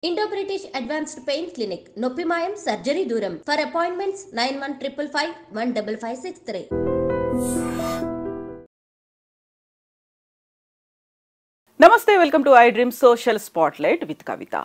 Indo-British Advanced Pain Clinic, Noppimayam Surgery Duram. For appointments 9155 15563. Namaste, welcome to iDream Social Spotlight with Kavita.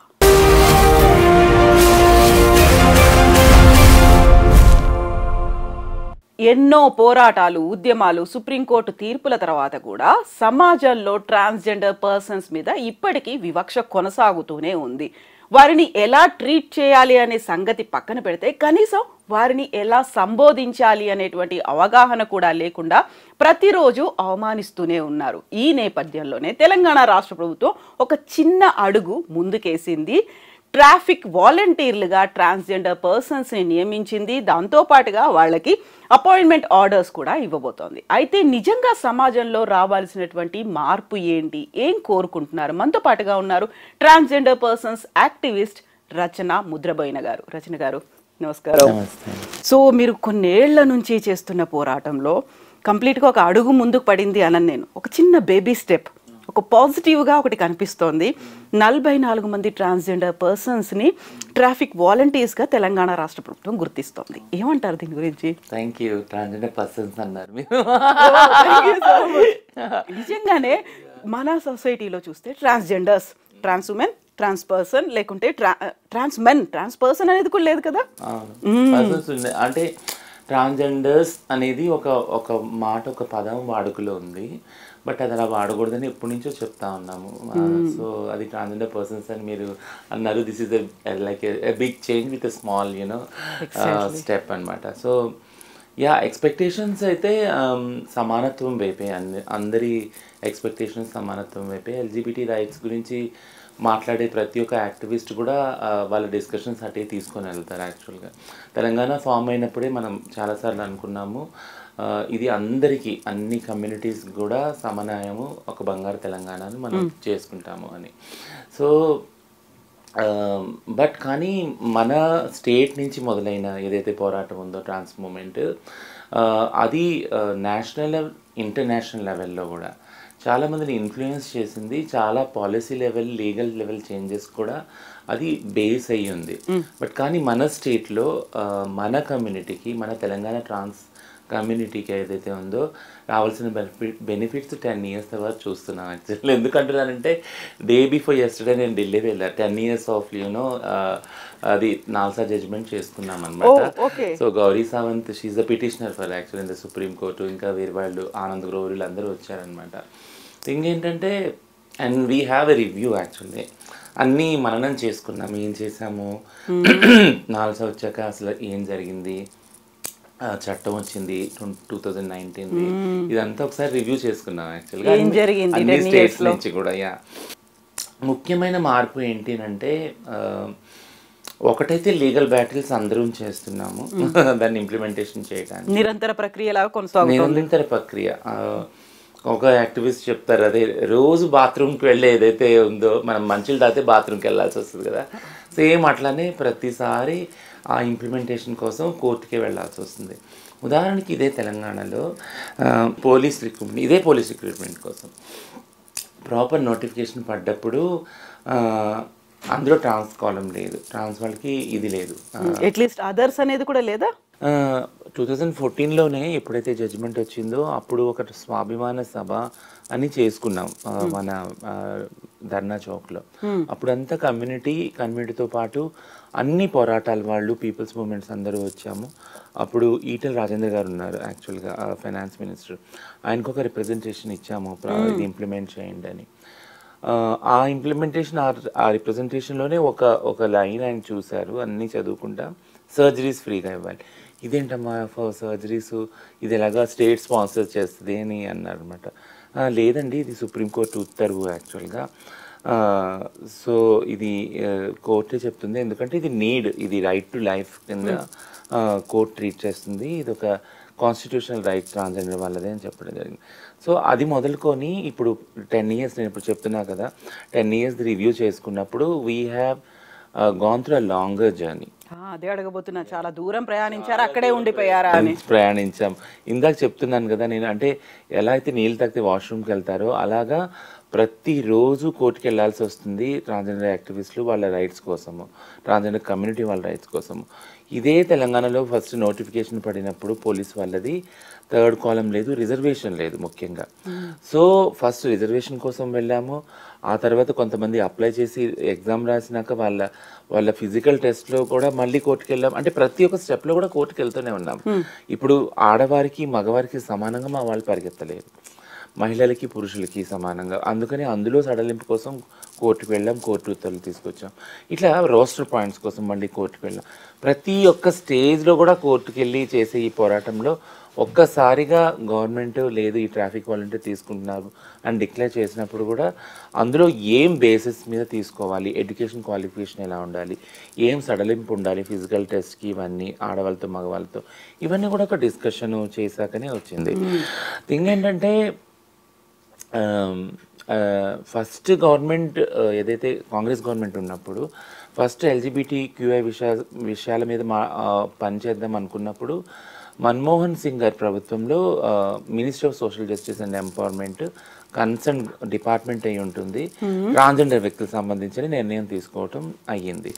ఎన్నో పోరాటాలు ఉద్యమాలు supreme court తీర్పుల తర్వాత కూడా సమాజంలో ట్రాన్స్జెండర్ పర్సన్స్ మీద ఇప్పటికీ వివక్ష కొనసాగుతూనే ఉంది. వారిని ఎలా ట్రీట్ చేయాలి అనే సంగతి పక్కన పెడితే కనీసం వారిని ఎలా సంబోధించాలి అనేటువంటి అవగాహన కూడా లేకుండా ప్రతిరోజు అవమానిస్తూనే ఉన్నారు. ఈ నేపథ్యంలోనే తెలంగాణ రాష్ట్ర ప్రభుత్వం ఒక చిన్న అడుగు ముందుకేసింది. ట్రాఫిక్ వాలంటీర్లుగా ట్రాన్స్జెండర్ పర్సన్స్ని నియమించింది. దాంతోపాటుగా వాళ్ళకి అపాయింట్మెంట్ ఆర్డర్స్ కూడా ఇవ్వబోతోంది. అయితే నిజంగా సమాజంలో రావాల్సినటువంటి మార్పు ఏంటి, ఏం కోరుకుంటున్నారు? మనతో పాటుగా ఉన్నారు ట్రాన్స్జెండర్ పర్సన్స్ యాక్టివిస్ట్ రచన ముద్రబోయిన గారు. రచన గారు నమస్కారం. సో మీరు కొన్నేళ్ల నుంచి చేస్తున్న పోరాటంలో కంప్లీట్గా ఒక అడుగు ముందుకు పడింది అనని నేను, ఒక చిన్న బేబీ స్టెప్, ఒక పాజిటివ్గా ఒకటి కనిపిస్తోంది. 44 మంది ట్రాన్స్జెండర్ పర్సన్స్ని ట్రాఫిక్ వాలంటీర్స్గా తెలంగాణ రాష్ట్ర ప్రభుత్వం గుర్తిస్తోంది. ఏమంటారు దీని గురించి? Thank you. ట్రాన్స్జెండర్ పర్సన్స్ అన్నారు మీరు. నిజంగానే మన సొసైటీలో చూస్తే ట్రాన్స్జెండర్స్, ట్రాన్స్ ఉమెన్, ట్రాన్స్ పర్సన్, లేకుంటే ట్రాన్స్ మెన్, ట్రాన్స్ పర్సన్ అనేది కూడా లేదు కదా. అంటే ట్రాన్స్జెండర్స్ అనేది ఒక మాట, ఒక పదం వాడుకలో ఉంది. బట్ అది అలా వాడకూడదని ఎప్పటి నుంచో చెప్తా ఉన్నాము. సో అది ట్రాన్స్జెండర్ పర్సన్స్ అని మీరు అన్నారు. This is like a big change with a small step అనమాట. సో ఎక్స్పెక్టేషన్స్ అయితే సమానత్వం వైపే, అందరి ఎక్స్పెక్టేషన్స్ సమానత్వం వైపే. ఎల్జిబిటీ రైట్స్ గురించి మాట్లాడే ప్రతి ఒక్క యాక్టివిస్ట్ కూడా వాళ్ళ డిస్కషన్స్ అటే తీసుకొని వెళ్తారు. యాక్చువల్గా తెలంగాణ ఫామ్ అయినప్పుడే మనం చాలాసార్లు అనుకున్నాము, ఇది అందరికీ, అన్ని కమ్యూనిటీస్ కూడా సమన్యాయము, ఒక బంగారు తెలంగాణను మనం చేసుకుంటాము అని. సో బట్ కానీ మన స్టేట్ నుంచి మొదలైన ఏదైతే పోరాటం ఉందో ట్రాన్స్ మూమెంట్, అది నేషనల్ ఇంటర్నేషనల్ లెవెల్లో కూడా చాలామందిని ఇన్ఫ్లుయెన్స్ చేసింది. చాలా policy level, legal level changes కూడా అది బేస్ అయ్యి ఉంది. బట్ కానీ మన స్టేట్లో మన కమ్యూనిటీకి, మన తెలంగాణ ట్రాన్స్ కమ్యూనిటీకి ఏదైతే ఉందో రావాల్సిన బెనిఫిట్స్ 10 years తర్వాత చూస్తున్నాం. యాక్చువల్లీ ఎందుకంటున్నానంటే డే బిఫోర్ యెస్టర్డే నేను ఢిల్లీ వెళ్ళా. 10 years ఆఫ్ అది నాల్సా జడ్జ్మెంట్ చేసుకున్నాం అనమాట. So Gauri Sawant, she the petitioner for actual in the Supreme Court. ఇంకా వేరే వాళ్ళు ఆనంద్ గ్రోవరీలు అందరూ వచ్చారనమాట. థింగ్ ఏంటంటే, and we have a review. Actually అన్నీ మననం చేసుకున్నాం, ఏం చేసాము, నాల్సా వచ్చాక అసలు ఏం జరిగింది, చట్టం వచ్చింది 2019, ఇదంతా ఒకసారి రివ్యూ చేసుకున్నాం. యాక్చువల్గా అన్ని స్టేట్స్ నుంచి కూడా. ముఖ్యమైన మార్పు ఏంటి అంటే, ఒకటైతే లీగల్ బ్యాటిల్స్ అందరం చేస్తున్నాము, దాన్ని ఇంప్లిమెంటేషన్ చేయడానికి నిరంతర ప్రక్రియలాగా కొనసాగుతుంది. నిరంతర ప్రక్రియ. ఒక యాక్టివిస్ట్ చెప్తారు, అదే రోజు బాత్రూమ్కి వెళ్ళే ఏదైతే ఉందో, మనం మంచులు తాగితే బాత్రూమ్కి వెళ్ళాల్సి వస్తుంది కదా, సేమ్ అట్లానే ప్రతిసారి ఆ ఇంప్లిమెంటేషన్ కోసం కోర్టుకే వెళ్ళాల్సి వస్తుంది. ఉదాహరణకి ఇదే తెలంగాణలో పోలీస్ రిక్రూట్మెంట్ కోసం ప్రాపర్ నోటిఫికేషన్ పడ్డప్పుడు అందులో ట్రాన్స్ కాలం లేదు, ట్రాన్స్ వాళ్ళకి ఇది లేదు, అట్లీస్ట్ అదర్స్ అనేది కూడా లేదా. 2014లోనే ఎప్పుడైతే జడ్జిమెంట్ వచ్చిందో అప్పుడు ఒక స్వాభిమాన సభ అని చేసుకున్నాం మన ధర్నా చౌక్లో. అప్పుడంతా కమ్యూనిటీతో పాటు అన్ని పోరాటాల వాళ్ళు, పీపుల్స్ మూమెంట్స్ అందరూ వచ్చాము. అప్పుడు ఈటెల రాజేందర్ గారు ఉన్నారు, యాక్చువల్గా ఫైనాన్స్ మినిస్టర్. ఆయనకు ఒక రిప్రజెంటేషన్ ఇచ్చాము, ఇది ఇంప్లిమెంట్ చేయండి అని. ఆ ఇంప్లిమెంటేషన్, ఆ రిప్రజెంటేషన్లోనే ఒక లైన్ ఆయన చూశారు, అన్నీ చదువుకుంటా, సర్జరీస్ ఫ్రీగా ఇవ్వాలి. ఇదేంటమ్మా సర్జరీస్, ఇది ఎలాగా స్టేట్ స్పాన్సర్ చేస్తుంది అని అన్నారు అనమాట. లేదండి, ఇది సుప్రీంకోర్టు ఉత్తర్వు యాక్చువల్గా. సో ఇది కోర్టే చెప్తుంది, ఎందుకంటే ఇది నీడ్, ఇది రైట్ టు లైఫ్ కింద కోర్ట్ ట్రీట్ చేస్తుంది, ఇది ఒక కాన్స్టిట్యూషనల్ రైట్ ట్రాన్స్జెండర్ వాళ్ళదే అని చెప్పడం జరిగింది. సో అది మొదలుకొని ఇప్పుడు 10 years, నేను ఇప్పుడు చెప్తున్నా కదా, 10 years రివ్యూ చేసుకున్నప్పుడు we have gone through a longer journey. అదే అడగబోతున్నా, చాలా దూరం ప్రయాణించారు, అక్కడే ఉండిపోయారా అని. ప్రయాణించాం. ఇందాక చెప్తున్నాను కదా నేను, అంటే ఎలా అయితే నీళ్ళు తాగితే వాష్రూమ్కి వెళ్తారో అలాగా ప్రతిరోజు కోర్టుకి వెళ్ళాల్సి వస్తుంది ట్రాన్స్జెండర్ యాక్టివిస్టులు వాళ్ళ రైట్స్ కోసము, ట్రాన్స్జెండర్ కమ్యూనిటీ వాళ్ళ రైట్స్ కోసము. ఇదే తెలంగాణలో ఫస్ట్ నోటిఫికేషన్ పడినప్పుడు పోలీస్ వాళ్ళది థర్డ్ కాలం లేదు, రిజర్వేషన్ లేదు ముఖ్యంగా. సో ఫస్ట్ రిజర్వేషన్ కోసం వెళ్ళాము. ఆ తర్వాత కొంతమంది అప్లై చేసి ఎగ్జామ్ రాసినాక వాళ్ళ ఫిజికల్ టెస్ట్లో కూడా మళ్ళీ కోర్టుకు వెళ్ళాం. అంటే ప్రతి ఒక్క స్టెప్లో కూడా కోర్టుకు వెళ్తూనే ఉన్నాం. ఇప్పుడు ఆడవారికి మగవారికి సమానంగా మా వాళ్ళు పరిగెత్తలేరు, మహిళలకి పురుషులకి సమానంగా. అందుకని అందులో సడలింపు కోసం కోర్టుకు వెళ్ళాం, కోర్టు ఉత్తర్వులు తీసుకొచ్చాం. ఇట్లా రోస్టర్ పాయింట్స్ కోసం మళ్ళీ కోర్టుకు వెళ్ళాం. ప్రతి ఒక్క స్టేజ్లో కూడా కోర్టుకు వెళ్ళి చేసే ఈ పోరాటంలో ఒక్కసారిగా గవర్నమెంట్ లేదు ఈ ట్రాఫిక్ వాలంటీర్ తీసుకుంటున్నారు అని డిక్లేర్ చేసినప్పుడు కూడా అందులో ఏం బేసిస్ మీద తీసుకోవాలి, ఎడ్యుకేషన్ క్వాలిఫికేషన్ ఎలా ఉండాలి, ఏం సడలింపు ఉండాలి ఫిజికల్ టెస్ట్కి, ఇవన్నీ ఆడవాళ్ళతో మగవాళ్ళతో, ఇవన్నీ కూడా ఒక డిస్కషన్ చేశాకనే వచ్చింది. థింగ్ ఏంటంటే ఫస్ట్ గవర్నమెంట్ ఏదైతే కాంగ్రెస్ గవర్నమెంట్ ఉన్నప్పుడు ఫస్ట్ LGBTQI విషయాల మీద పనిచేద్దాం అనుకున్నప్పుడు మన్మోహన్ సింగ్ గారి ప్రభుత్వంలో minister of social justice and empowerment concern department అయి ఉంటుంది, ట్రాన్స్జెండర్ వ్యక్తులకు సంబంధించిన నిర్ణయం తీసుకోవటం అయ్యింది.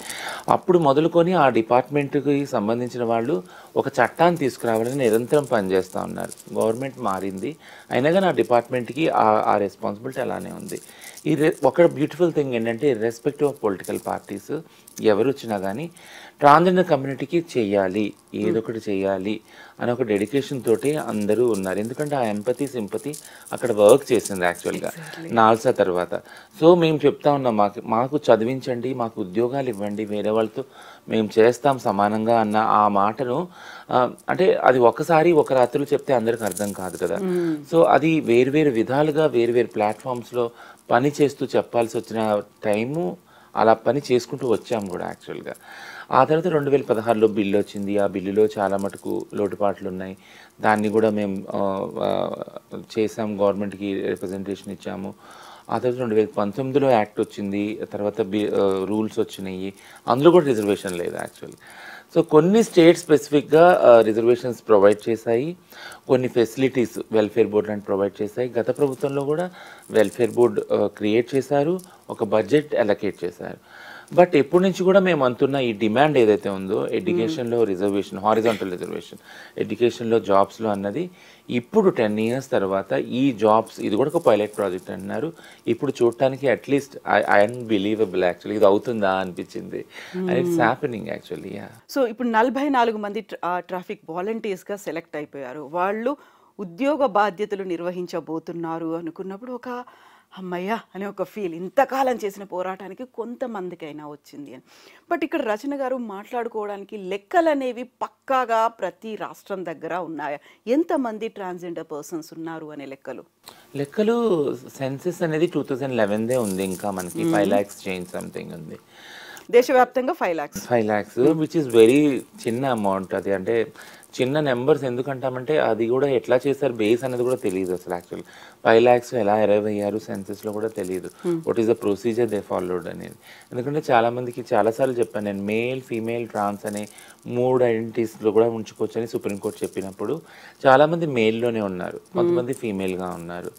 అప్పుడు మొదలుకొని ఆ డిపార్ట్మెంట్కి సంబంధించిన వాళ్ళు ఒక చట్టాన్ని తీసుకురావాలని నిరంతరం పనిచేస్తూ ఉన్నారు. గవర్నమెంట్ మారింది అయినా కానీ ఆ డిపార్ట్మెంట్కి ఆ రెస్పాన్సిబిలిటీ అలానే ఉంది. ఒక బ్యూటిఫుల్ థింగ్ ఏంటంటే ఇర్రెస్పెక్టివ్ ఆఫ్ పొలిటికల్ పార్టీస్ ఎవరు వచ్చినా కానీ ట్రాన్స్జెండర్ కమ్యూనిటీకి చెయ్యాలి, ఏదో ఒకటి చెయ్యాలి అని ఒక డెడికేషన్ తోటి అందరూ ఉన్నారు. ఎందుకంటే ఆ ఎంపతి సింపతి అక్కడ వర్క్ చేసింది యాక్చువల్గా నాల్సా తర్వాత. సో మేము చెప్తా ఉన్నాం, మాకు చదివించండి, మాకు ఉద్యోగాలు ఇవ్వండి, వేరే వాళ్ళతో మేము చేస్తాం సమానంగా అన్న ఆ మాటను, అంటే అది ఒకసారి ఒక రాత్రులు చెప్తే అందరికి అర్థం కాదు కదా. సో అది వేరు విధాలుగా వేరు ప్లాట్ఫామ్స్లో పని చేస్తూ చెప్పాల్సి వచ్చిన టైము అలా పని చేసుకుంటూ వచ్చాం కూడా యాక్చువల్గా. ఆ తర్వాత 2016లో బిల్లు వచ్చింది. ఆ బిల్లులో చాలా మటుకు లోటుపాట్లు ఉన్నాయి. దాన్ని కూడా మేము చేసాం, గవర్నమెంట్కి రిప్రజెంటేషన్ ఇచ్చాము. ఆ తర్వాత 2019లో యాక్ట్ వచ్చింది, తర్వాత రూల్స్ వచ్చినాయి, అందులో కూడా రిజర్వేషన్ లేదు యాక్చువల్లీ. సో కొన్ని స్టేట్ స్పెసిఫిక్గా రిజర్వేషన్స్ ప్రొవైడ్ చేశాయి, కొన్ని ఫెసిలిటీస్ వెల్ఫేర్ బోర్డు లాంటి ప్రొవైడ్ చేశాయి. గత ప్రభుత్వంలో కూడా వెల్ఫేర్ బోర్డు క్రియేట్ చేశారు, ఒక బడ్జెట్ అలొకేట్ చేశారు. బట్ ఎప్పటి నుంచి కూడా మేము అంటున్న ఈ డిమాండ్ ఏదైతే ఉందో ఎడ్యుకేషన్లో రిజర్వేషన్, హారిజాంటల్ రిజర్వేషన్ ఎడ్యుకేషన్లో జాబ్స్లో అన్నది ఇప్పుడు 10 years తర్వాత ఈ జాబ్స్, ఇది కూడా ఒక పైలట్ ప్రాజెక్ట్ అంటున్నారు. ఇప్పుడు చూడటానికి అట్లీస్ట్ అన్బిలీవబుల్ యాక్చువల్లీ, ఇది అవుతుందా అనిపించింది. It's happening actually. సో ఇప్పుడు 44 మంది ట్రాఫిక్ వాలంటీర్స్గా సెలెక్ట్ అయిపోయారు. వాళ్ళు ఉద్యోగ బాధ్యతలు నిర్వహించబోతున్నారు అనుకున్నప్పుడు ఒక అమ్మయ్య అనే ఒక ఫీల్, ఇంతకాలం చేసిన పోరాటానికి కొంతమందికైనా వచ్చింది అని. బట్ ఇక్కడ రచన గారు మాట్లాడుకోవడానికి లెక్కలు అనేవి పక్కాగా ప్రతి రాష్ట్రం దగ్గర ఉన్నాయా? ఎంతమంది ట్రాన్స్జెండర్ పర్సన్స్ ఉన్నారు అనే లెక్కలు సెన్సెస్ అనేది 2011దే ఉంది, ఇంకా మనకి 5 lakhs చేంజ్ సంథింగ్ ఉంది దేశవ్యాప్తంగా. 5 lakhs విచ్ ఈస్ వెరీ చిన్న అమౌంట్. అది అంటే చిన్న నెంబర్స్ ఎందుకంటామంటే అది కూడా ఎట్లా చేస్తారు బేస్ అనేది కూడా తెలియదు అసలు. యాక్చువల్ 5 lakhs ఎలా అరైవ్ అయ్యారు సెన్సెస్లో కూడా తెలియదు. What is the procedure they followed అనేది. ఎందుకంటే చాలామందికి చాలాసార్లు చెప్పాను నేను, మేల్ ఫీమేల్ ట్రాన్స్ అనే 3 ఐడెంటిటీస్లో కూడా ఉంచుకోవచ్చు అని సుప్రీంకోర్టు చెప్పినప్పుడు చాలామంది మేల్లోనే ఉన్నారు, కొంతమంది ఫీమేల్గా ఉన్నారు,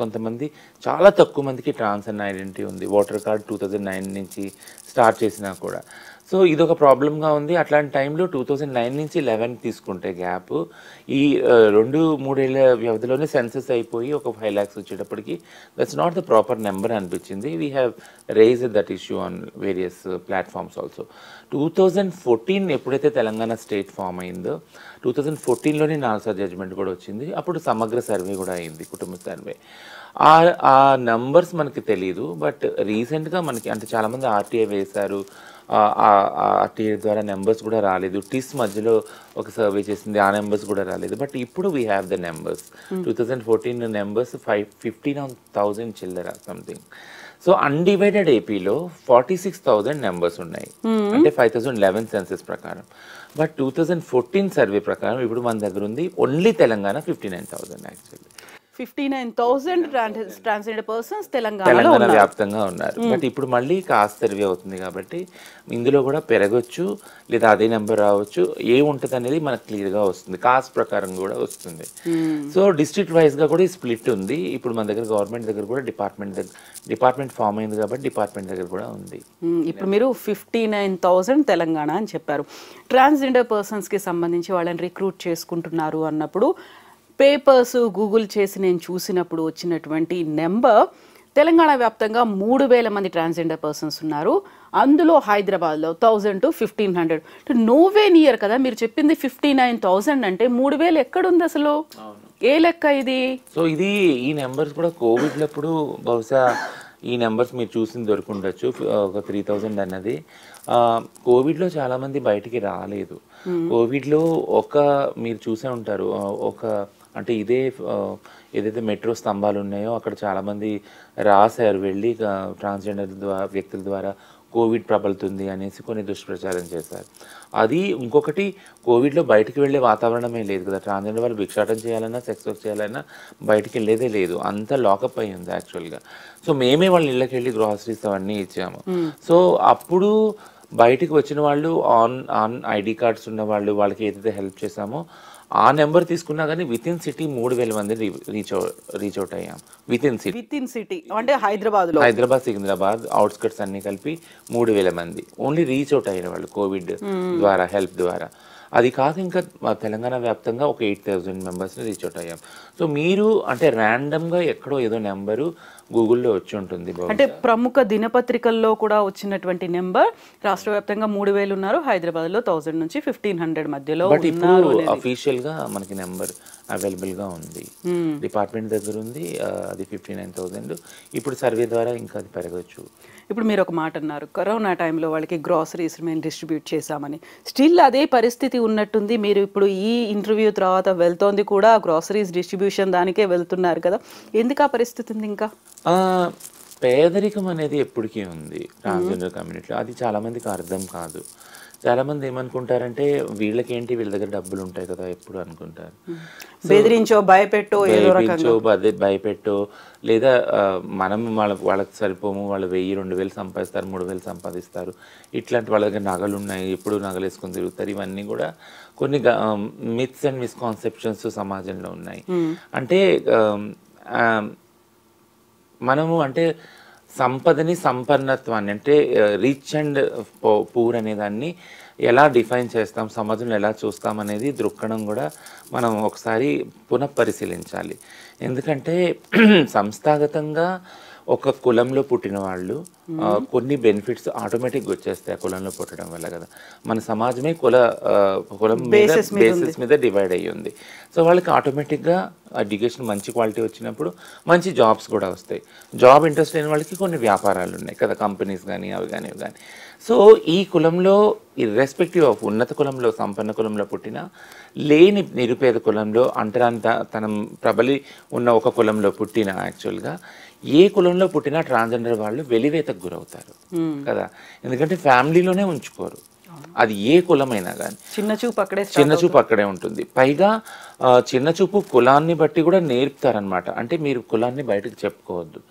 కొంతమంది చాలా తక్కువ మందికి ట్రాన్స్ అన్న ఐడెంటిటీ ఉంది. ఓటర్ కార్డ్ 2009 నుంచి స్టార్ట్ చేసినా కూడా. సో ఇదొక ప్రాబ్లంగా ఉంది. అట్లాంటి టైంలో 2009 నుంచి 11 తీసుకుంటే గ్యాప్, ఈ 2-3 ఏళ్ళ వ్యవధిలోనే సెన్సెస్ అయిపోయి ఒక 5 lakhs వచ్చేటప్పటికి that's not the proper number అనిపించింది. We have raised that issue on various platforms also. 2014 ఎప్పుడైతే తెలంగాణ స్టేట్ ఫామ్ అయిందో 2014లోనే నాల్సా జడ్జ్మెంట్ కూడా వచ్చింది. అప్పుడు సమగ్ర సర్వే కూడా అయింది, కుటుంబ సర్వే. ఆ నంబర్స్ మనకి తెలియదు. బట్ రీసెంట్గా మనకి అంటే చాలామంది RTI వేశారు, RTI ద్వారా నెంబర్స్ కూడా రాలేదు. టిస్ మధ్యలో ఒక సర్వే చేసింది, ఆ నెంబర్స్ కూడా రాలేదు. బట్ ఇప్పుడు we have the numbers. 2014 numbers 15,000 చిల్లర సంథింగ్. సో అన్డివైడెడ్ ఏపీలో 46,000 నెంబర్స్ ఉన్నాయి, అంటే 5011 సెన్సెస్ ప్రకారం. బట్ 2014 సర్వే ప్రకారం ఇప్పుడు మన దగ్గర ఉంది only Telangana 59,000 actually. 59,000 transgender persons తెలంగాణలో తెలంగాణ ఉన్నారు. వ్యాప్తంగా ఉన్నారు. బట్ ఇప్పుడు మళ్ళీ కాస్ట్ సర్వే అవుతుంది కాబట్టి ఇందులో కూడా పెరగచ్చు లేదా అదే నెంబర్ రావచ్చు. ఏముంటుంది అనేది మనకు క్లియర్గా వస్తుంది, కాస్ట్ ప్రకారం కూడా వస్తుంది. సో డిస్ట్రిక్ట్ వైజ్గా కూడా ఈ స్ప్లిట్ ఉంది. ఇప్పుడు మన దగ్గర గవర్నమెంట్ దగ్గర కూడా డిపార్ట్మెంట్ ఫామ్ అయింది కాబట్టి డిపార్ట్మెంట్ దగ్గర కూడా ఉంది. ఇప్పుడు మీరు 59,000 తెలంగాణ అని చెప్పారు. ట్రాన్స్జెండర్ పర్సన్స్కి సంబంధించి వాళ్ళని రిక్రూట్ చేసుకుంటున్నారు అన్నప్పుడు పేపర్స్ గూగుల్ చేసి నేను చూసినప్పుడు వచ్చినటువంటి నెంబర్ తెలంగాణ వ్యాప్తంగా 3,000 మంది ట్రాన్స్జెండర్ పర్సన్స్ ఉన్నారు. అందులో హైదరాబాద్లో 1,000 to 1,500. నోవే నియర్ కదా మీరు చెప్పింది. 59,000 అంటే 3,000 ఎక్కడుంది అసలు? ఏ లెక్క ఇది? సో ఇది ఈ నెంబర్స్ కూడా కోవిడ్లప్పుడు బహుశా ఈ నెంబర్స్ మీరు చూసింది దొరుకుండొచ్చు. ఒక 3,000 అన్నది కోవిడ్లో చాలామంది బయటికి రాలేదు. కోవిడ్లో మీరు చూసే ఉంటారు, అంటే ఏదైతే మెట్రో స్తంభాలు ఉన్నాయో అక్కడ చాలామంది రాశారు వెళ్ళి ట్రాన్స్జెండర్ వ్యక్తుల ద్వారా కోవిడ్ ప్రబలుతుంది అనేసి కొన్ని దుష్ప్రచారం చేశారు. అది ఇంకొకటి, కోవిడ్లో బయటికి వెళ్ళే వాతావరణమే లేదు కదా. ట్రాన్స్జెండర్ వాళ్ళు భిక్షాటం చేయాలన్నా సెక్స్ వర్క్ చేయాలన్నా బయటికి వెళ్ళేదే లేదు, అంతా లాకప్ అయి ఉంది యాక్చువల్గా. సో మేమే వాళ్ళ ఇళ్ళకి వెళ్ళి గ్రాసరీస్ అవన్నీ ఇచ్చాము. సో అప్పుడు బయటికి వచ్చిన వాళ్ళు ఆన్ ఐడి కార్డ్స్ ఉన్న వాళ్ళకి ఏదైతే హెల్ప్ చేశామో ఆ నెంబర్ తీసుకున్నా కానీ విత్ ఇన్ సిటీ 3,000 మంది రీచ్ అవుట్ అయ్యాం. విత్ ఇన్ సిటీ అంటే హైదరాబాద్, సికింద్రాబాద్ అవుట్స్కట్స్ అన్ని కలిపి 3,000 మంది ఓన్లీ రీచ్ అవుట్ అయిన వాళ్ళు కోవిడ్ ద్వారా, హెల్ప్ ద్వారా. అది కాక ఇంకా తెలంగాణ వ్యాప్తంగా ఒక 8,000 మెంబర్స్ని రీచ్ అవుట్ అయ్యాం. సో మీరు అంటే ర్యాండమ్గా ఎక్కడో ఏదో నెంబరు గూగుల్లో వచ్చి ఉంటుంది. అంటే ప్రముఖ దినపత్రికల్లో కూడా వచ్చినటువంటి నెంబర్ రాష్ట్ర వ్యాప్తంగా 3,000 ఉన్నారు, హైదరాబాద్లో 1,000 నుంచి 1,500 మధ్యలో. బట్ ఇప్పుడు అఫీషియల్గా మనకి నెంబర్ అవైలబుల్గా ఉంది, డిపార్ట్మెంట్ దగ్గర ఉంది. అది 59,000. ఇప్పుడు సర్వే ద్వారా ఇంకా అది పెరగచ్చు. ఇప్పుడు మీరు ఒక మాట అన్నారు, కరోనా టైంలో వాళ్ళకి గ్రాసరీస్ మేము డిస్ట్రిబ్యూట్ చేశామని. స్టిల్ అదే పరిస్థితి ఉన్నట్టుంది. మీరు ఇప్పుడు ఈ ఇంటర్వ్యూ తర్వాత వెళ్తోంది కూడా గ్రాసరీస్ డిస్ట్రిబ్యూషన్ దానికే వెళ్తున్నారు కదా, ఎందుకు ఆ పరిస్థితి ఉంది? ఇంకా పేదరికం అనేది ఎప్పటికీ ఉంది ట్రాన్స్జెండర్ కమ్యూనిటీలో. అది చాలామందికి అర్థం కాదు. చాలామంది ఏమనుకుంటారంటే వీళ్ళకేంటి, వీళ్ళ దగ్గర డబ్బులు ఉంటాయి కదా ఎప్పుడు అనుకుంటారు. బెదిరించో భయపెట్టో భయపెట్టో లేదా మనం వాళ్ళకి సరిపోము, వాళ్ళు 1,000-2,000 సంపాదిస్తారు, 3,000 సంపాదిస్తారు, ఇట్లాంటి వాళ్ళ దగ్గర నగలు ఉన్నాయి, ఎప్పుడు నగలు వేసుకొని తిరుగుతారు. ఇవన్నీ కూడా కొన్ని మిత్స్ అండ్ మిస్కాన్సెప్షన్స్ సమాజంలో ఉన్నాయి. అంటే మనము అంటే సంపదని, సంపన్నత్వాన్ని అంటే రిచ్ అండ్ పూర్ అనే దాన్ని ఎలా డిఫైన్ చేస్తాం, సమాజంలో ఎలా చూస్తాం అనేది దృక్కోణం కూడా మనం ఒకసారి పునఃపరిశీలించాలి. ఎందుకంటే సంస్థాగతంగా ఒక కులంలో పుట్టిన వాళ్ళు కొన్ని బెనిఫిట్స్ ఆటోమేటిక్గా వచ్చేస్తాయి ఆ కులంలో పుట్టడం వల్ల కదా. మన సమాజమే కులం బేసిస్ మీద డివైడ్ అయ్యి ఉంది. సో వాళ్ళకి ఆటోమేటిక్గా ఎడ్యుకేషన్ మంచి క్వాలిటీ వచ్చినప్పుడు మంచి జాబ్స్ కూడా వస్తాయి. జాబ్ ఇంట్రెస్ట్ లేని వాళ్ళకి కొన్ని వ్యాపారాలు ఉన్నాయి కదా, కంపెనీస్ కానీ అవి కానీ ఇవి కానీ. సో ఈ కులంలో ఇర్రెస్పెక్టివ్ ఆఫ్ ఉన్నత కులంలో, సంపన్న కులంలో పుట్టిన, లేని నిరుపేద కులంలో, అంటరానితనం ప్రబలి ఉన్న ఒక కులంలో పుట్టిన, యాక్చువల్గా ఏ కులంలో పుట్టినా ట్రాన్స్జెండర్ వాళ్ళు వెలివేతకు గురవుతారు కదా. ఎందుకంటే ఫ్యామిలీలోనే ఉంచుకోరు, అది ఏ కులమైనా కానీ చిన్న చూపు అక్కడే ఉంటుంది. పైగా చిన్న చూపు కులాన్ని బట్టి కూడా నేర్పుతారనమాట. అంటే మీరు కులాన్ని బయటకు చెప్పుకోవద్దు.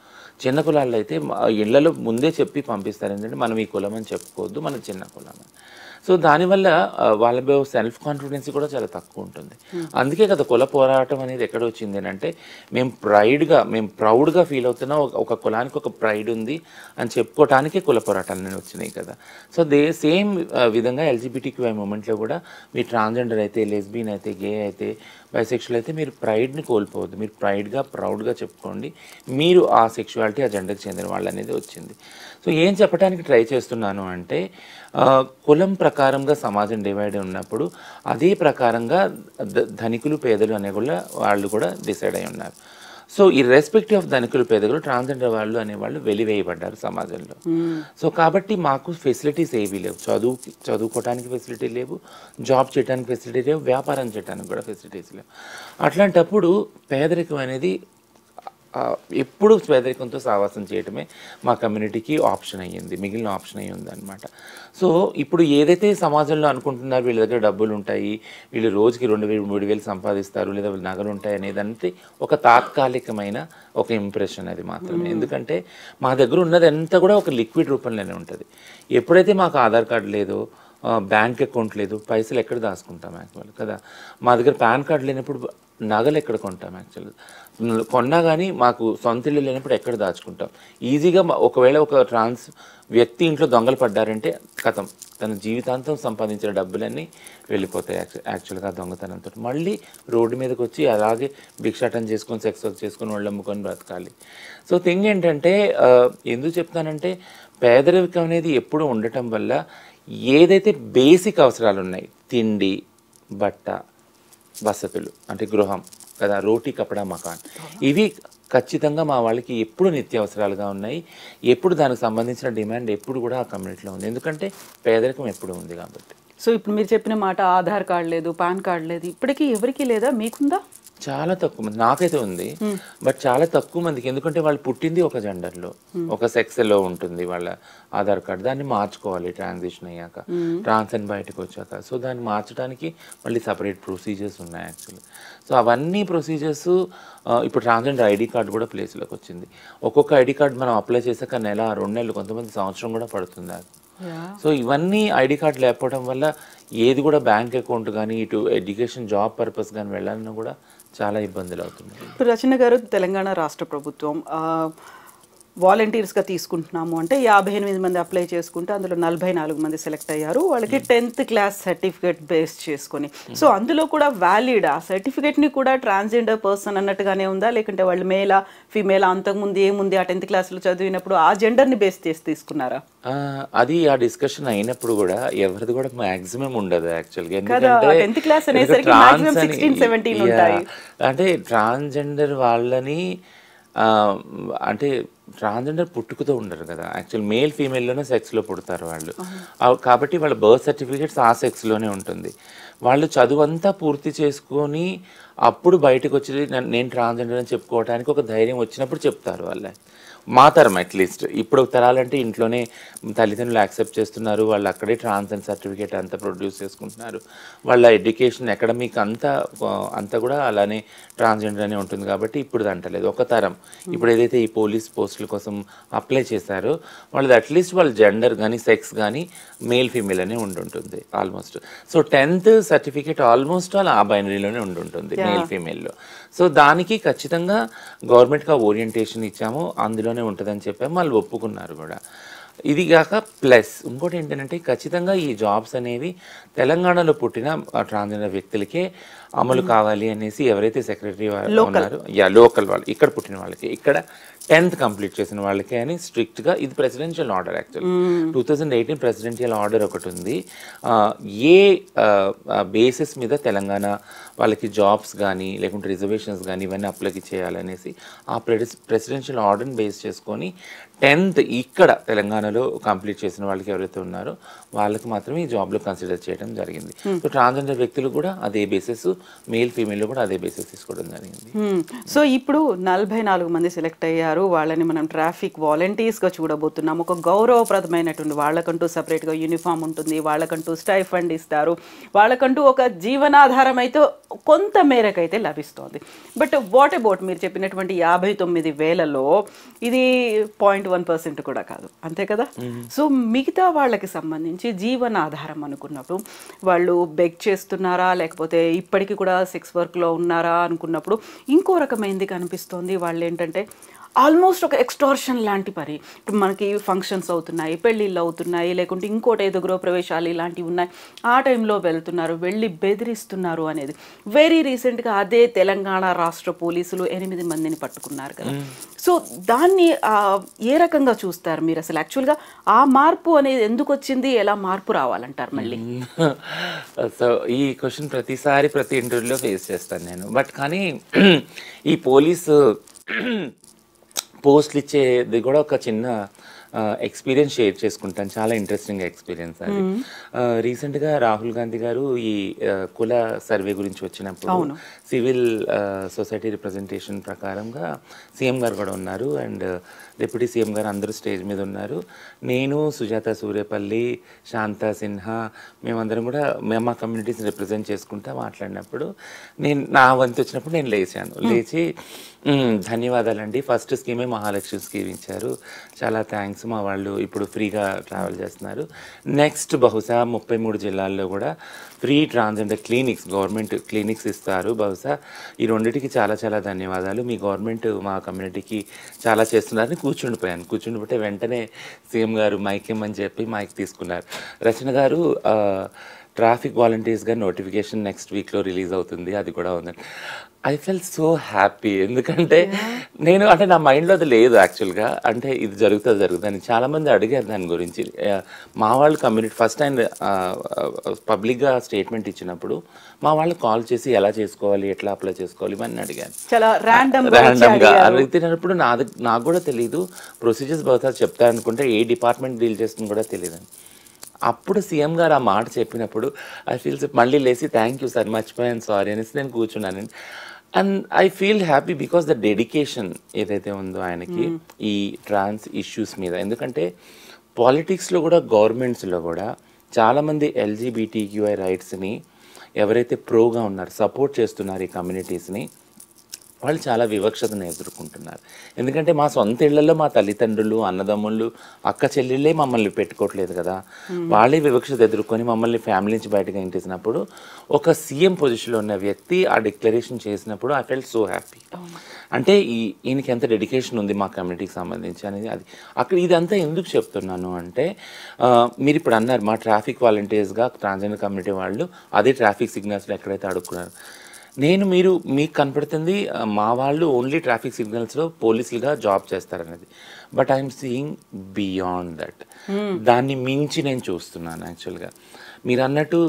చిన్న కులాల్లో అయితే ఇళ్లలో ముందే చెప్పి పంపిస్తారు, ఏంటంటే మనం ఈ కులం అని చెప్పుకోవద్దు, మన చిన్న కులం అని. సో దానివల్ల వాళ్ళ సెల్ఫ్ కాన్ఫిడెన్స్ కూడా చాలా తక్కువ ఉంటుంది. అందుకే కదా కుల పోరాటం అనేది ఎక్కడ వచ్చింది అంటే మేము ప్రౌడ్గా ఫీల్ అవుతున్నా ఒక కులానికి ఒక ప్రైడ్ ఉంది అని చెప్పుకోవటానికి కుల పోరాటాలు వచ్చినాయి కదా. సో సేమ్ విధంగా ఎల్జిబిటిక్యూ మూమెంట్లో కూడా మీ ట్రాన్స్జెండర్ అయితే, లెస్బియన్ అయితే, గే అయితే, బైసెక్షువల్ అయితే మీరు ప్రైడ్ని కోల్పోవద్దు. మీరు ప్రైడ్గా ప్రౌడ్గా చెప్పుకోండి మీరు ఆ సెక్షువాలిటీ, ఆ జెండర్కి చెందిన వాళ్ళు అనేది వచ్చింది. సో ఏం చెప్పడానికి ట్రై చేస్తున్నాను అంటే కులం ప్రకారంగా సమాజం డివైడ్ ఉన్నప్పుడు అదే ప్రకారంగా ధనికులు పేదలు అనే కూడా వాళ్ళు కూడా డిసైడ్ అయి ఉన్నారు. సో ఇర్రెస్పెక్టివ్ ఆఫ్ ధనికులు పేదలు, ట్రాన్స్జెండర్ వాళ్ళు అనేవాళ్ళు వెలివేయబడ్డారు సమాజంలో. సో కాబట్టి మాకు ఫెసిలిటీస్ ఏవీ లేవు. చదువుకోవడానికి ఫెసిలిటీ లేవు, జాబ్ చేయడానికి ఫెసిలిటీ లేవు, వ్యాపారం చేయడానికి కూడా ఫెసిలిటీస్ లేవు. అట్లాంటప్పుడు పేదరికం అనేది ఎప్పుడు పేదరికంతో సావాసం చేయటమే మా కమ్యూనిటీకి ఆప్షన్ అయ్యింది, మిగిలిన ఆప్షన్ అయ్యి ఉందన్నమాట. సో ఇప్పుడు ఏదైతే సమాజంలో అనుకుంటున్నారు వీళ్ళ దగ్గర డబ్బులు ఉంటాయి, వీళ్ళు రోజుకి 2,000 3,000 సంపాదిస్తారు, లేదా వీళ్ళు నగలు ఉంటాయి అనేదంటే ఒక తాత్కాలికమైన ఒక ఇంప్రెషన్ అది మాత్రమే. ఎందుకంటే మా దగ్గర ఉన్నది అంతా కూడా ఒక లిక్విడ్ రూపంలోనే ఉంటుంది. ఎప్పుడైతే మాకు ఆధార్ కార్డు లేదో, బ్యాంక్ అకౌంట్ లేదు, పైసలు ఎక్కడ దాచుకుంటాం యాక్చువల్ కదా. మా దగ్గర పాన్ కార్డు లేనప్పుడు నగలు ఎక్కడ కొంటాం యాక్చువల్, కొన్నా కానీ మాకు సొంత ఇల్లు లేనప్పుడు ఎక్కడ దాచుకుంటాం. ఈజీగా ఒకవేళ ఒక వ్యక్తి ఇంట్లో దొంగలు పడ్డారంటే కథం, తన జీవితాంతం సంపాదించిన డబ్బులన్నీ వెళ్ళిపోతాయి యాక్చువల్గా దొంగతనంతో. మళ్ళీ రోడ్డు మీదకి వచ్చి అలాగే భిక్షాటం చేసుకొని సెక్స్ వర్క్ చేసుకొని వాళ్ళు అమ్ముకొని బ్రతకాలి. సో థింగ్ ఏంటంటే ఎందుకు చెప్తానంటే పేదరికం అనేది ఎప్పుడు ఉండటం వల్ల ఏదైతే బేసిక్ అవసరాలు ఉన్నాయి, తిండి, బట్ట, వసతులు అంటే గృహం కదా, రోటీ కపడా మకాన్, ఇవి ఖచ్చితంగా మా వాళ్ళకి ఎప్పుడు నిత్యావసరాలుగా ఉన్నాయి. ఎప్పుడు దానికి సంబంధించిన డిమాండ్ ఎప్పుడు కూడా ఆ కమ్యూనిటీలో ఉంది, ఎందుకంటే పేదరికం ఎప్పుడు ఉంది కాబట్టి. సో ఇప్పుడు మీరు చెప్పిన మాట ఆధార్ కార్డు లేదు, పాన్ కార్డు లేదు, ఇప్పటికీ ఎవరికి లేదా? మీకుందా? చాలా తక్కువ మంది, నాకైతే ఉంది బట్ చాలా తక్కువ మందికి. ఎందుకంటే వాళ్ళు పుట్టింది ఒక జెండర్లో, ఒక సెక్స్లో ఉంటుంది వాళ్ళ ఆధార్ కార్డు. దాన్ని మార్చుకోవాలి ట్రాన్సిషన్ అయ్యాక, ట్రాన్స్ అని బయటకు వచ్చాక. సో దాన్ని మార్చడానికి మళ్ళీ సపరేట్ ప్రొసీజర్స్ ఉన్నాయి యాక్చువల్లీ. సో అవన్నీ ప్రొసీజర్స్ ఇప్పుడు ట్రాన్స్జెండర్ ఐడి కార్డు కూడా ప్లేస్లోకి వచ్చింది. ఒక్కొక్క ఐడి కార్డు మనం అప్లై చేశాక నెల 2 నెలలు, కొంతమంది సంవత్సరం కూడా పడుతుంది అది. సో ఇవన్నీ ఐడి కార్డు లేకపోవడం వల్ల ఏది కూడా బ్యాంక్ అకౌంట్ కానీ, ఇటు ఎడ్యుకేషన్ జాబ్ పర్పస్ కానీ వెళ్ళాలన్నా కూడా చాలా ఇబ్బందులు అవుతున్నాయి. ఇప్పుడు రచన గారు, తెలంగాణ రాష్ట్ర ప్రభుత్వం వాలంటీర్స్గా తీసుకుంటున్నాము అంటే 58 మంది అప్లై చేసుకుంటే అందులో 44 మంది సెలెక్ట్ అయ్యారు. వాళ్ళకి 10th క్లాస్ సర్టిఫికేట్ బేస్ చేసుకొని. సో అందులో కూడా వ్యాలిడ్ ఆ సర్టిఫికేట్ని కూడా ట్రాన్స్జెండర్ పర్సన్ అన్నట్టుగానే ఉందా, లేకుంటే వాళ్ళు మేలా ఫీమేలా, అంతకుముందు ఏముంది ఆ 10th క్లాస్లో చదివినప్పుడు ఆ జెండర్ని బేస్ చేసి తీసుకున్నారా? అది ఆ డిస్కషన్ అయినప్పుడు కూడా ఎవరిది కూడా మాక్సిమం ఉండదు యాక్చువల్గా. అంటే ట్రాన్స్జెండర్ వాళ్ళని అంటే ట్రాన్స్జెండర్ పుట్టుకతో ఉండరు కదా యాక్చువల్, మేల్ ఫీమేల్లోనే సెక్స్లో పుడతారు వాళ్ళు. కాబట్టి వాళ్ళ బర్త్ సర్టిఫికేట్స్ ఆ సెక్స్లోనే ఉంటుంది. వాళ్ళు చదువు అంతా పూర్తి చేసుకొని అప్పుడు బయటకు వచ్చి నేను ట్రాన్స్జెండర్ అని చెప్పుకోవడానికి ఒక ధైర్యం వచ్చినప్పుడు చెప్తారు వాళ్ళే. మా తరం అట్లీస్ట్. ఇప్పుడు తరాలంటే ఇంట్లోనే తల్లిదండ్రులు యాక్సెప్ట్ చేస్తున్నారు, వాళ్ళు అక్కడే ట్రాన్స్జెండర్ సర్టిఫికేట్ అంతా ప్రొడ్యూస్ చేసుకుంటున్నారు. వాళ్ళ ఎడ్యుకేషన్ అకాడమిక్ అంతా కూడా అలానే ట్రాన్స్జెండర్ అనే ఉంటుంది కాబట్టి ఇప్పుడు అంటలేదు. ఒక తరం ఇప్పుడు ఏదైతే ఈ పోలీస్ పోస్టుల కోసం అప్లై చేశారో వాళ్ళది అట్లీస్ట్ వాళ్ళ జెండర్ కానీ సెక్స్ కానీ మేల్ ఫీమేల్ అనే ఉండుంటుంది almost. So 10th certificate almost all ఆ బైనరీలోనే ఉండుంటుంది మేల్ ఫీమేల్లో. సో దానికి ఖచ్చితంగా గవర్నమెంట్గా ఓరియంటేషన్ ఇచ్చాము, అందులోనే ఉంటుందని చెప్పాము, వాళ్ళు ఒప్పుకున్నారు కూడా. ఇది కాక ప్లస్ ఇంకోటి ఏంటంటే ఖచ్చితంగా ఈ జాబ్స్ అనేవి తెలంగాణలో పుట్టిన ట్రాన్స్జెండర్ వ్యక్తులకే అమలు కావాలి అనేసి ఎవరైతే సెక్రటరీ ఉన్నారు, లోకల్ వాళ్ళు, ఇక్కడ పుట్టిన వాళ్ళకి, ఇక్కడ 10th కంప్లీట్ చేసిన వాళ్ళకి అని స్ట్రిక్ట్గా, ఇది presidential order actual 2018 presidential order ఒకటి ఉంది. ఏ బేసిస్ మీద తెలంగాణ వాళ్ళకి జాబ్స్ కానీ లేకుంటే రిజర్వేషన్స్ కానీ ఇవన్నీ అప్లై చేయాలనేసి ఆ ప్రెసిడెన్షియల్ ఆర్డర్ని బేస్ చేసుకొని 10th ఇక్కడ తెలంగాణలో కంప్లీట్ చేసిన వాళ్ళకి ఎవరైతే ఉన్నారో వాళ్ళకి మాత్రమే ఈ జాబ్లో కన్సిడర్ చేయడం జరిగింది. సో ట్రాన్స్జెండర్ వ్యక్తులు కూడా అదే బేసిస్, మేల్ ఫీమేల్ కూడా అదే బేసిస్ తీసుకోవడం జరిగింది. సో ఇప్పుడు 44 మంది సెలెక్ట్ అయ్యారు, వాళ్ళని మనం ట్రాఫిక్ వాలంటీర్స్గా చూడబోతున్నాం. ఒక గౌరవప్రదమైనటువంటి వాళ్ళకంటూ సపరేట్గా యూనిఫామ్ ఉంటుంది, వాళ్ళకంటూ స్టైఫండ్ ఇస్తారు, వాళ్ళకంటూ ఒక జీవనాధారం అయితే కొంత మేరకైతే లభిస్తోంది. బట్ వాట్ అబౌట్ మీరు చెప్పినటువంటి 59,000లో ఇది 0.1% కూడా కాదు, అంతే కదా? సో మిగతా వాళ్ళకి సంబంధించి జీవనాధారం అనుకున్నప్పుడు వాళ్ళు బెగ్ చేస్తున్నారా, లేకపోతే ఇప్పటికీ కూడా సెక్స్ వర్క్లో ఉన్నారా అనుకున్నప్పుడు ఇంకో రకమైనది కనిపిస్తోంది. వాళ్ళు ఏంటంటే ఆల్మోస్ట్ ఒక ఎక్స్టార్షన్ లాంటి పని. ఇప్పుడు మనకి ఫంక్షన్స్ అవుతున్నాయి, పెళ్ళిళ్ళు అవుతున్నాయి, లేకుంటే ఇంకోటి ఏదో గృహప్రవేశాలు ఇలాంటివి ఉన్నాయి, ఆ టైంలో వెళ్తున్నారు, వెళ్ళి బెదిరిస్తున్నారు అనేది. వెరీ రీసెంట్గా అదే తెలంగాణ రాష్ట్ర పోలీసులు 8 మందిని పట్టుకున్నారు కదా. సో దాన్ని ఏ రకంగా చూస్తారు మీరు అసలు? యాక్చువల్గా ఆ మార్పు అనేది ఎందుకు వచ్చింది, ఎలా మార్పు రావాలంటారు మళ్ళీ? సో ఈ క్వశ్చన్ ప్రతిసారి ప్రతి ఇంటర్వ్యూలో ఫేస్ చేస్తాను నేను. బట్ కానీ ఈ పోలీసు పోస్టులు ఇచ్చేది కూడా ఒక చిన్న ఎక్స్పీరియన్స్ షేర్ చేసుకుంటాను. చాలా ఇంట్రెస్టింగ్ ఎక్స్పీరియన్స్ అది. రీసెంట్గా రాహుల్ గాంధీ గారు ఈ కుల సర్వే గురించి వచ్చినప్పుడు సివిల్ సొసైటీ రిప్రజెంటేషన్ ప్రకారంగా సీఎం గారు కూడా ఉన్నారు అండ్ డిప్యూటీ సీఎం గారు అందరూ స్టేజ్ మీద ఉన్నారు. నేను, సుజాత సూర్యపల్లి, శాంతా సిన్హా మేమందరం కూడా మేము మా కమ్యూనిటీస్ని రిప్రజెంట్ చేసుకుంటా మాట్లాడినప్పుడు నా వంతు వచ్చినప్పుడు నేను లేచి ధన్యవాదాలండి, ఫస్ట్ స్కీమే మహాలక్ష్మి స్కీమ్ ఇచ్చారు, చాలా థ్యాంక్స్, మా వాళ్ళు ఇప్పుడు ఫ్రీగా ట్రావెల్ చేస్తున్నారు, నెక్స్ట్ బహుశా 33 జిల్లాల్లో కూడా free transgender clinics government clinics ఇస్తారు, బహుశా ఈ రెండింటికి చాలా చాలా ధన్యవాదాలు, మీ గవర్నమెంట్ మా కమ్యూనిటీకి చాలా చేస్తున్నారని కూర్చుండిపోతే వెంటనే సీఎం గారు మైక్ ఇమ్మని చెప్పి మైక్ తీసుకున్నారు. రచన గారు ట్రాఫిక్ వాలంటీర్స్గా నోటిఫికేషన్ నెక్స్ట్ వీక్లో రిలీజ్ అవుతుంది, అది కూడా ఉందండి. ఐ ఫెల్ సో హ్యాపీ, ఎందుకంటే నేను అంటే నా మైండ్లో అది లేదు యాక్చువల్గా, అంటే ఇది జరుగుతుంది చాలామంది అడిగారు దాని గురించి. మా వాళ్ళు కమ్యూనిటీ ఫస్ట్ టైం పబ్లిక్గా స్టేట్మెంట్ ఇచ్చినప్పుడు మా వాళ్ళు కాల్ చేసి ఎలా చేసుకోవాలి, ఎట్లా అప్లై చేసుకోవాలి ఇవన్నీ అడిగాను. చాలా ర్యాండమ్గా అడిగినప్పుడు నాకు కూడా తెలియదు, ప్రొసీజర్స్ బహుశా చెప్తా అనుకుంటే ఏ డిపార్ట్మెంట్ డీల్ చేస్తుందో కూడా తెలియదు. అప్పుడు సీఎం గారు ఆ మాట చెప్పినప్పుడు ఐ ఫీల్ మళ్ళీ లేసి థ్యాంక్ యూ సార్, మర్చిపోయాను సారీ అనేసి నేను కూర్చున్నానండి. And I feel happy because the dedication ఏదైతే ఉందో ఆయనకి ఈ ట్రాన్స్ ఇష్యూస్ మీద. ఎందుకంటే పాలిటిక్స్లో కూడా గవర్నమెంట్స్లో కూడా చాలామంది LGBTQI రైట్స్ని ఎవరైతే ప్రోగా ఉన్నారు, సపోర్ట్ చేస్తున్నారు ఈ కమ్యూనిటీస్ని, వాళ్ళు చాలా వివక్షతను ఎదుర్కొంటున్నారు. ఎందుకంటే మా సొంత ఇళ్లలో మా తల్లిదండ్రులు, అన్నదమ్ముళ్ళు, అక్క చెల్లెళ్ళే మమ్మల్ని పెట్టుకోవట్లేదు కదా, వాళ్ళే వివక్షత ఎదుర్కొని మమ్మల్ని ఫ్యామిలీ నుంచి బయటకు ఎంటేసినప్పుడు ఒక సీఎం పొజిషన్లో ఉన్న వ్యక్తి ఆ డిక్లరేషన్ చేసినప్పుడు ఐ ఫెల్ట్ సో హ్యాపీ. అంటే ఈయనకి ఎంత డెడికేషన్ ఉంది మా కమ్యూనిటీకి సంబంధించి అనేది. అది అక్కడ ఇదంతా ఎందుకు చెప్తున్నాను అంటే, మీరు ఇప్పుడు అన్నారు మా ట్రాఫిక్ వాలంటీర్స్గా ట్రాన్స్జెండర్ కమ్యూనిటీ వాళ్ళు అదే ట్రాఫిక్ సిగ్నల్స్లో ఎక్కడైతే అడుక్కున్నారు, మీకు కనపడుతుంది మా వాళ్ళు ఓన్లీ ట్రాఫిక్ సిగ్నల్స్లో పోలీసులుగా జాబ్ చేస్తారనేది, but I'm seeing beyond that, దాన్ని మించి నేను చూస్తున్నాను యాక్చువల్గా. మీరు అన్నట్టు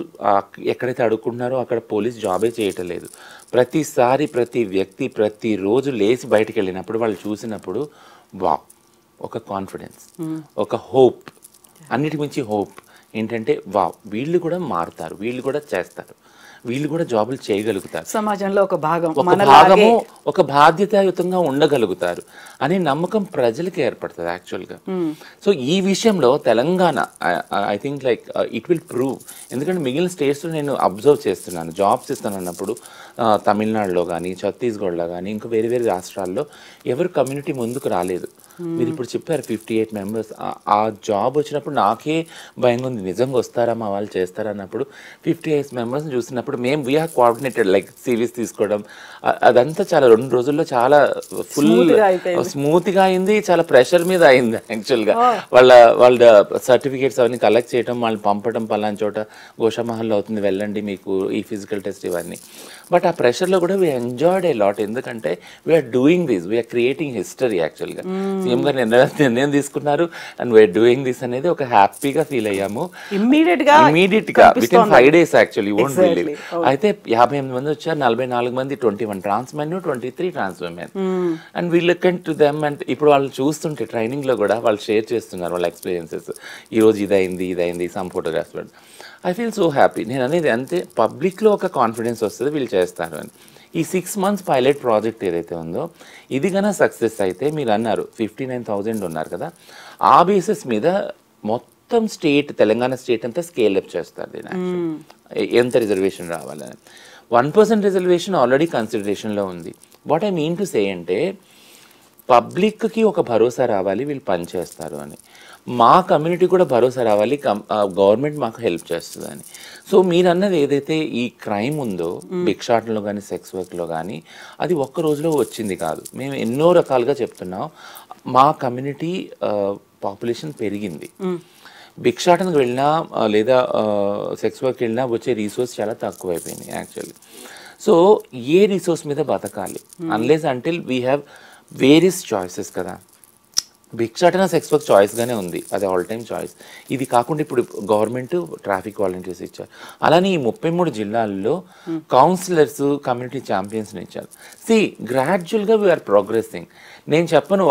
ఎక్కడైతే అడుక్కుంటున్నారో అక్కడ పోలీస్ జాబే చేయటం లేదు. ప్రతిసారి ప్రతి వ్యక్తి ప్రతిరోజు లేచి బయటికి వెళ్ళినప్పుడు వాళ్ళు చూసినప్పుడు ఒక కాన్ఫిడెన్స్, ఒక హోప్, అన్నిటి మించి హోప్ ఏంటంటే వీళ్ళు కూడా మారుతారు, వీళ్ళు కూడా చేస్తారు, వీళ్ళు కూడా జాబులు చేయగలుగుతారు, సమాజంలో ఒక భాగము ఒక బాధ్యతాయుతంగా ఉండగలుగుతారు అనే నమ్మకం ప్రజలకి ఏర్పడుతుంది యాక్చువల్గా. సో ఈ విషయంలో Telangana I think like it will prove. ఎందుకంటే మిగిలిన స్టేట్స్లో నేను అబ్జర్వ్ చేస్తున్నాను, జాబ్స్ ఇస్తానన్నప్పుడు తమిళనాడులో కానీ, ఛత్తీస్గఢ్లో కానీ, ఇంకా వేరే వేరే రాష్ట్రాల్లో ఎవరు కమ్యూనిటీ ముందుకు రాలేదు. మీరు ఇప్పుడు చెప్పారు 58 మెంబర్స్, ఆ జాబ్ వచ్చినప్పుడు నాకే భయంగా ఉంది, నిజంగా వస్తారా మా వాళ్ళు చేస్తారా అన్నప్పుడు 58 మెంబర్స్ని చూసినప్పుడు మేము వీఆర్ కోఆర్డినేటెడ్ లైక్ సిరీస్ తీసుకోవడం అదంతా చాలా 2 రోజుల్లో చాలా ఫుల్ స్మూత్గా అయింది, చాలా ప్రెషర్ మీద అయింది యాక్చువల్గా. వాళ్ళ సర్టిఫికేట్స్ అవన్నీ కలెక్ట్ చేయడం, వాళ్ళు పంపడం, పలానా చోట గోషామహల్లో అవుతుంది వెళ్ళండి మీకు ఈ ఫిజికల్ టెస్ట్ ఇవన్నీ. బట్ ఆ ప్రెషర్లో కూడా వీ ఎంజాయ్డ్ ఏ లాట్, ఎందుకంటే we're doing this, we're creating history యాక్చువల్గా. సీఎం గారు నిర్ణయం తీసుకున్నారు అండ్ వీఆర్ డూయింగ్ దిస్ అనేది ఒక హ్యాపీగా ఫీల్ అయ్యాము. ఇమీడియట్ గా within 5 days actually won't believe. అయితే 58 మంది వచ్చారు, 44 మంది 21 trans men, 23 trans women. And we look to them. అండ్ ఇప్పుడు వాళ్ళు చూస్తుంటే ట్రైనింగ్ లో కూడా వాళ్ళు షేర్ చేస్తున్నారు వాళ్ళ ఎక్స్పీరియన్సెస్, ఈ రోజు ఇదైంది some photographs. I feel so happy. నేను అనేది అంతే, పబ్లిక్లో ఒక కాన్ఫిడెన్స్ వస్తుంది వీళ్ళు చేస్తారు అని. ఈ 6 months పైలట్ ప్రాజెక్ట్ ఏదైతే ఉందో ఇది కన్నా సక్సెస్ అయితే, మీరు అన్నారు 59,000 ఉన్నారు కదా, ఆ బేసిస్ మీద మొత్తం స్టేట్, తెలంగాణ స్టేట్ అంతా స్కేల్ అప్ చేస్తారు దీని ఎంత రిజర్వేషన్ రావాలని. 1% రిజర్వేషన్ ఆల్రెడీ కన్సిడరేషన్లో ఉంది. What I mean to say అంటే, పబ్లిక్కి ఒక భరోసా రావాలి వీళ్ళు పనిచేస్తారు అని, మా కమ్యూనిటీ కూడా భరోసా రావాలి గవర్నమెంట్ మాకు హెల్ప్ చేస్తుందని. సో మీరు అన్నది ఏదైతే ఈ క్రైమ్ ఉందో భిక్షాటనలో కానీ, సెక్స్ వర్క్లో కానీ, అది ఒక్క రోజులో వచ్చింది కాదు. మేము ఎన్నో రకాలుగా చెప్తున్నాం, మా కమ్యూనిటీ పాపులేషన్ పెరిగింది, భిక్షాటనకు వెళ్ళినా లేదా సెక్స్ వర్క్ వెళ్ళినా వచ్చే రీసోర్స్ చాలా తక్కువైపోయింది యాక్చువల్లీ. సో ఏ రిసోర్స్ మీద బతకాలి unless until we have various choices కదా. భిక్షాటన సెక్స్ వర్క్ చాయిస్గానే ఉంది, అది ఆల్ టైమ్ చాయిస్. ఇది కాకుండా ఇప్పుడు గవర్నమెంట్ ట్రాఫిక్ వాలంటీర్స్ ఇచ్చారు, అలానే ఈ 33 జిల్లాల్లో కౌన్సిలర్స్, కమ్యూనిటీ ఛాంపియన్స్ని ఇచ్చారు. గ్రాడ్యువల్గా వీఆర్ ప్రోగ్రెసింగ్. నేను చెప్పను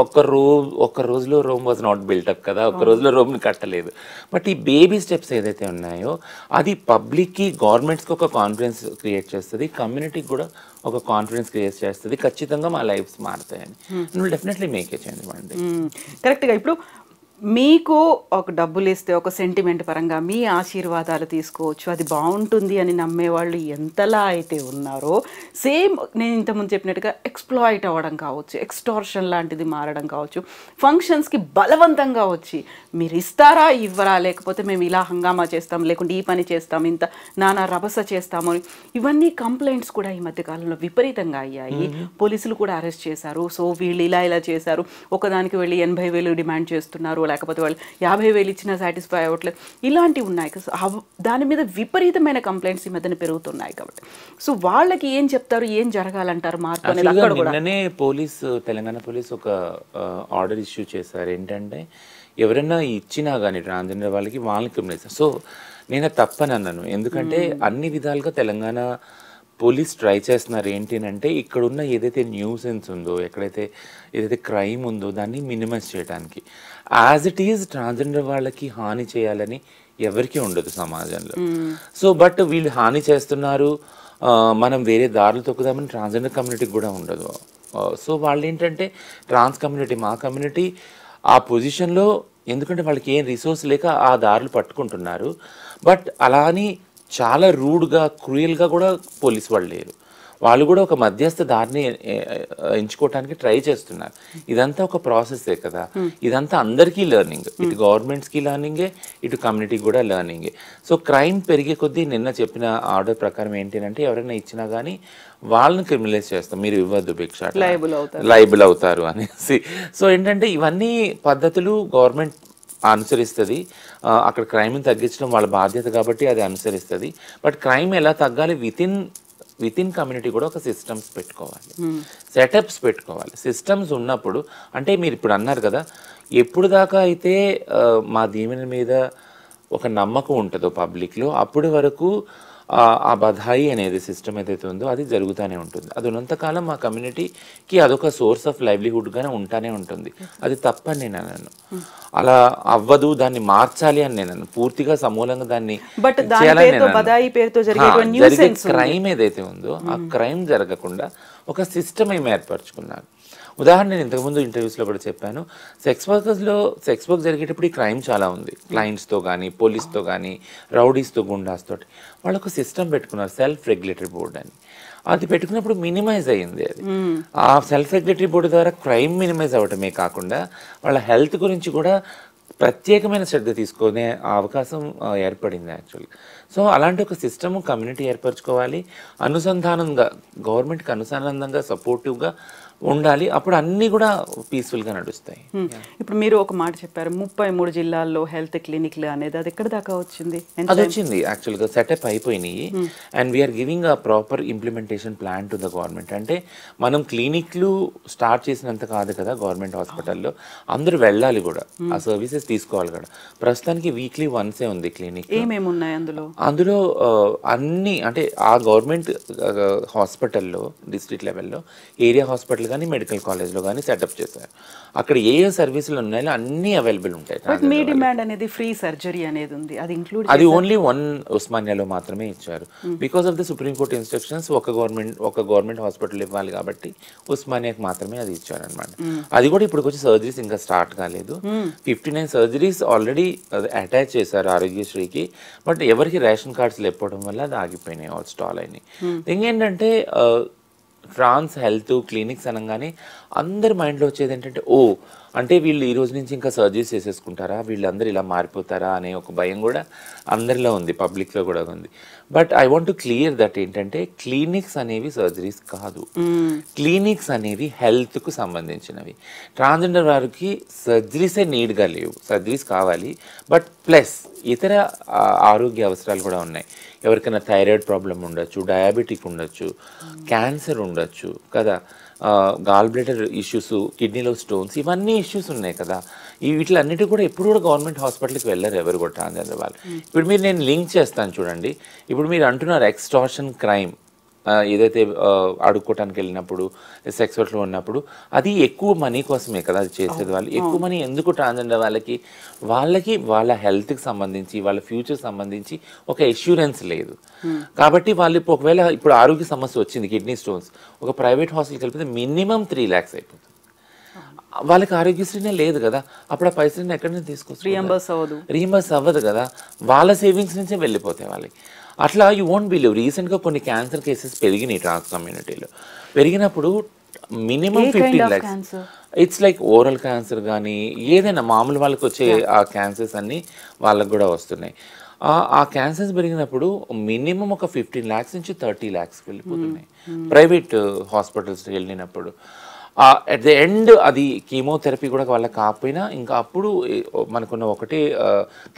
ఒక్క రోజులో రోమ్ వాజ్ నాట్ బిల్టప్ కదా, ఒక్క రోజులో రోమ్ని కట్టలేదు. బట్ ఈ బేబీ స్టెప్స్ ఏదైతే ఉన్నాయో అది పబ్లిక్కి, గవర్నమెంట్స్కి ఒక కాన్ఫిడెన్స్ క్రియేట్ చేస్తుంది, కమ్యూనిటీకి కూడా ఒక కాన్ఫిడెన్స్ క్రియేట్ చేస్తుంది. ఖచ్చితంగా మా లైఫ్స్ మారుతాయని. నువ్వు డెఫినెట్లీ మేక్ ఏ చేంజ్ అండి. కరెక్ట్గా. ఇప్పుడు మీకు ఒక డబ్బులు ఇస్తే ఒక సెంటిమెంట్ పరంగా మీ ఆశీర్వాదాలు తీసుకోవచ్చు, అది బాగుంటుంది అని నమ్మేవాళ్ళు ఎంతలా అయితే ఉన్నారో, సేమ్ నేను ఇంతకుముందు చెప్పినట్టుగా ఎక్స్ప్లాయిట్ అవ్వడం కావచ్చు, ఎక్స్టార్షన్ లాంటిది మారడం కావచ్చు, ఫంక్షన్స్కి బలవంతంగా వచ్చి మీరు ఇస్తారా ఇవ్వరా, లేకపోతే మేము ఇలా హంగామా చేస్తాం, లేకుంటే ఈ పని చేస్తాం, ఇంత నానా రభస చేస్తాము అని, ఇవన్నీ కంప్లైంట్స్ కూడా ఈ మధ్యకాలంలో విపరీతంగా అయ్యాయి. పోలీసులు కూడా అరెస్ట్ చేశారు. సో వీళ్ళు ఇలా చేశారు, ఒకదానికి వెళ్ళి 80,000 డిమాండ్ చేస్తున్నారు, లేకపోతే వాళ్ళు 50,000 ఇచ్చినా సాటిస్ఫై అవ్వట్లేదు, ఇలాంటివి ఉన్నాయి. దాని మీద విపరీతమైన కంప్లైంట్స్ ఈ మధ్యన పెరుగుతున్నాయి. కాబట్టి సో వాళ్ళకి ఏం చెప్తారు, ఏం జరగాలంటారు మార్పు అనేది? అక్కడ కూడా తెలంగాణ పోలీస్ ఒక ఆర్డర్ ఇష్యూ చేశారు. ఏంటంటే ఎవరైనా ఇచ్చినా కానీ ట్రాన్స్జెండర్ వాళ్ళకి క్రిమినల్. సో నేను తప్పని అన్నాను, ఎందుకంటే అన్ని విధాలుగా తెలంగాణ పోలీస్ ట్రై చేస్తున్నారు. ఏంటి అంటే ఇక్కడున్న ఏదైతే న్యూసెన్స్ ఉందో, ఏదైతే క్రైమ్ ఉందో దాన్ని మినిమైజ్ చేయడానికి. యాజ్ ఇట్ ఈజ్ ట్రాన్స్జెండర్ వాళ్ళకి హాని చేయాలని ఎవరికీ ఉండదు సమాజంలో. సో బట్ వీళ్ళు హాని చేస్తున్నారు, మనం వేరే దారులు తొక్కుదామని ట్రాన్స్జెండర్ కమ్యూనిటీకి కూడా ఉండదు. సో వాళ్ళు ఏంటంటే ట్రాన్స్ కమ్యూనిటీ, మా కమ్యూనిటీ ఆ పొజిషన్లో, ఎందుకంటే వాళ్ళకి ఏం రిసోర్స్ లేక ఆ దారులు పట్టుకుంటున్నారు. బట్ అలా అని చాలా రూడ్గా, క్రూయల్గా కూడా పోలీస్ వాళ్ళు లేరు. వాళ్ళు కూడా ఒక మధ్యస్థ దారిని ఎంచుకోవడానికి ట్రై చేస్తున్నారు. ఇదంతా ఒక ప్రాసెసే కదా, ఇదంతా అందరికీ లెర్నింగ్, ఇటు గవర్నమెంట్స్కి లెర్నింగే, ఇటు కమ్యూనిటీకి కూడా లెర్నింగే. సో క్రైమ్ పెరిగే కొద్దీ నిన్న చెప్పిన ఆర్డర్ ప్రకారం ఏంటంటే ఎవరైనా ఇచ్చినా కానీ వాళ్ళని క్రిమినలైజ్ చేస్తాం, మీరు ఇవ్వద్దు భిక్ష, లైబుల్ అవుతారు అనేసి. సో ఏంటంటే ఇవన్నీ పద్ధతులు గవర్నమెంట్ అనుసరిస్తుంది. అక్కడ క్రైమ్ని తగ్గించడం వాళ్ళ బాధ్యత కాబట్టి అది అనుసరిస్తుంది. బట్ క్రైమ్ ఎలా తగ్గాలి, వితిన్ కమ్యూనిటీ కూడా ఒక సిస్టమ్స్ పెట్టుకోవాలి, సెటప్స్ పెట్టుకోవాలి. సిస్టమ్స్ ఉన్నప్పుడు, అంటే మీరు ఇప్పుడు అన్నారు కదా, ఎప్పుడు దాకా అయితే మా దీవెన మీద ఒక నమ్మకం ఉంటుందో పబ్లిక్లో, అప్పటి వరకు ఆ బధాయి అనేది సిస్టమ్ ఏదైతే ఉందో అది జరుగుతూనే ఉంటుంది. అది ఉన్నంతకాలం మా కమ్యూనిటీకి అదొక సోర్స్ ఆఫ్ లైవ్లీహుడ్గానే ఉంటానే ఉంటుంది. అది తప్పని నేను అన్నాను, అలా అవ్వదు, దాన్ని మార్చాలి అని నేను పూర్తిగా సమూలంగా దాన్ని జరిగే క్రైమ్ ఏదైతే ఉందో ఆ క్రైమ్ జరగకుండా ఒక సిస్టమ్ ఏమి ఏర్పరచుకున్నారు. ఉదాహరణ నేను ఇంతకుముందు ఇంటర్వ్యూస్లో కూడా చెప్పాను, సెక్స్ వర్క్ జరిగేటప్పుడు ఈ క్రైమ్ చాలా ఉంది. క్లయింట్స్తో కానీ, పోలీస్తో కానీ, రౌడీస్తో, గుండాస్తో వాళ్ళు ఒక సిస్టమ్ పెట్టుకున్నారు, సెల్ఫ్ రెగ్యులేటరీ బోర్డ్ అని. అది పెట్టుకున్నప్పుడు మినిమైజ్ అయ్యింది. అది ఆ సెల్ఫ్ రెగ్యులేటరీ బోర్డు ద్వారా క్రైమ్ మినిమైజ్ అవ్వటమే కాకుండా వాళ్ళ హెల్త్ గురించి కూడా ప్రత్యేకమైన శ్రద్ధ తీసుకునే అవకాశం ఏర్పడింది యాక్చువల్గా. సో అలాంటి ఒక సిస్టమ్ కమ్యూనిటీ ఏర్పరచుకోవాలి, అనుసంధానంగా, గవర్నమెంట్కి అనుసంధానంగా సపోర్టివ్గా ఉండాలి. అప్పుడు అన్నీ కూడా పీస్ఫుల్గా నడుస్తాయి. ఇప్పుడు మీరు ఒక మాట చెప్పారు, 33 జిల్లాల్లో హెల్త్ క్లినిక్లు అనేది, అది ఎక్కడ దాకా వచ్చింది? అది వచ్చింది యాక్చువల్గా, సెటప్ అయిపోయినాయి. And we're giving a proper implementation plan to the government. అంటే మనం క్లినిక్లు స్టార్ట్ చేసినంత కాదు కదా గవర్నమెంట్ హాస్పిటల్లో, అందరూ వెళ్ళాలి కూడా, ఆ సర్వీసెస్ తీసుకోవాలి కూడా. ప్రస్తుతానికి వీక్లీ వన్సే ఉంది క్లినిక్. ఏమేమి ఉన్నాయి అందులో అన్ని, అంటే ఆ గవర్నమెంట్ హాస్పిటల్లో డిస్ట్రిక్ట్ లెవెల్లో ఏరియా హాస్పిటల్ కానీ మెడికల్ కాలేజ్లో కానీ సెటప్ చేశారు. అక్కడ ఏ సర్వీసులు ఉన్నాయో అన్నీ అవైలబుల్ ఉంటాయి. మీ డిమాండ్ అనేది ఫ్రీ సర్జరీ అనేది ఉంది, అది ఓన్లీ వన్ ఉస్మానియాలో మాత్రమే ఇచ్చారు. Because of the supreme court instructions ఒక గవర్నమెంట్ హాస్పిటల్ ఇవ్వాలి కాబట్టి ఉస్మానియాకి మాత్రమే అది ఇచ్చారనమాట. అది కూడా ఇప్పుడు వచ్చి సర్జరీస్ ఇంకా స్టార్ట్ కాలేదు. 59 సర్జరీస్ ఆల్రెడీ అటాచ్ చేశారు ఆరోగ్యశ్రీకి. బట్ ఎవరికి రేషన్ కార్డ్స్ లేకపోవడం వల్ల అది ఆగిపోయినాయి, స్టాల్ అయినాయి. ఇంకేంటంటే ట్రాన్స్ హెల్త్ క్లినిక్స్ అనగానే అందరి మైండ్లో వచ్చేది ఏంటంటే, అంటే వీళ్ళు ఈ రోజు నుంచి ఇంకా సర్జరీస్ చేసేసుకుంటారా, వీళ్ళందరూ ఇలా మారిపోతారా అనే ఒక భయం కూడా అందరిలో ఉంది, పబ్లిక్లో కూడా ఉంది. But I want to clear that ఏంటంటే క్లినిక్స్ అనేవి సర్జరీస్ కాదు, క్లినిక్స్ అనేవి హెల్త్కు సంబంధించినవి. ట్రాన్స్జెండర్ వారికి సర్జరీసే నీడ్గా లేవు, సర్జరీస్ కావాలి. బట్ ప్లస్ ఇతర ఆరోగ్య అవసరాలు కూడా ఉన్నాయి. ఎవరికైనా థైరాయిడ్ ప్రాబ్లం ఉండొచ్చు, డయాబెటిక్ ఉండొచ్చు, క్యాన్సర్ ఉండొచ్చు కదా, గాల్ బ్లాడర్ ఇష్యూస్, కిడ్నీలో స్టోన్స్, ఇవన్నీ ఇష్యూస్ ఉన్నాయి కదా. వీటిలన్నిటి కూడా ఎప్పుడు కూడా గవర్నమెంట్ హాస్పిటల్కి వెళ్ళరు ఎవరు కూడా ట్రాన్స్జెండర్ వాళ్ళు. ఇప్పుడు నేను లింక్ చేస్తాను చూడండి. ఇప్పుడు మీరు అంటున్నారు ఎక్స్టార్షన్ క్రైమ్ ఏదైతే అడుక్కోవటానికి వెళ్ళినప్పుడు సెక్స్ వర్క్లో ఉన్నప్పుడు అది ఎక్కువ మనీ కోసమే కదా అది చేసేది. వాళ్ళు ఎక్కువ మనీ ఎందుకు ట్రాన్స్జెండర్ వాళ్ళకి వాళ్ళ హెల్త్కి సంబంధించి వాళ్ళ ఫ్యూచర్ సంబంధించి ఒక ఎష్యూరెన్స్ లేదు. కాబట్టి వాళ్ళు ఒకవేళ ఇప్పుడు ఆరోగ్య సమస్య వచ్చింది, కిడ్నీ స్టోన్స్, ఒక ప్రైవేట్ హాస్పిటల్కి వెళ్ళిపోతే మినిమం 3 lakhs అయిపోతుంది. వాళ్ళకి ఆరోగ్యశ్రీనే లేదు కదా, అప్పుడు ఆ పైసలని ఎక్కడి నుంచి తీసుకొచ్చు, రీఎంబర్స్ అవ్వదు కదా, వాళ్ళ సేవింగ్స్ నుంచే వెళ్ళిపోతాయి వాళ్ళకి. అట్లా యూ వోంట్ బిలీవ్, రీసెంట్గా కొన్ని క్యాన్సర్ కేసెస్ పెరిగినాయి ట్రాన్స్ కమ్యూనిటీలో. పెరిగినప్పుడు minimum 15 lakhs. It's like oral cancer కానీ ఏదైనా మామూలు వాళ్ళకి వచ్చే ఆ క్యాన్సర్స్ అన్నీ వాళ్ళకు కూడా వస్తున్నాయి. ఆ క్యాన్సర్స్ పెరిగినప్పుడు మినిమం ఒక 15 lakhs నుంచి 30 lakhs వెళ్ళిపోతున్నాయి ప్రైవేట్ హాస్పిటల్స్కి వెళ్ళినప్పుడు. అట్ ది ఎండ్ అది కీమోథెరపీ కూడా వాళ్ళకి కాకపోయినా ఇంకా అప్పుడు మనకున్న ఒకటే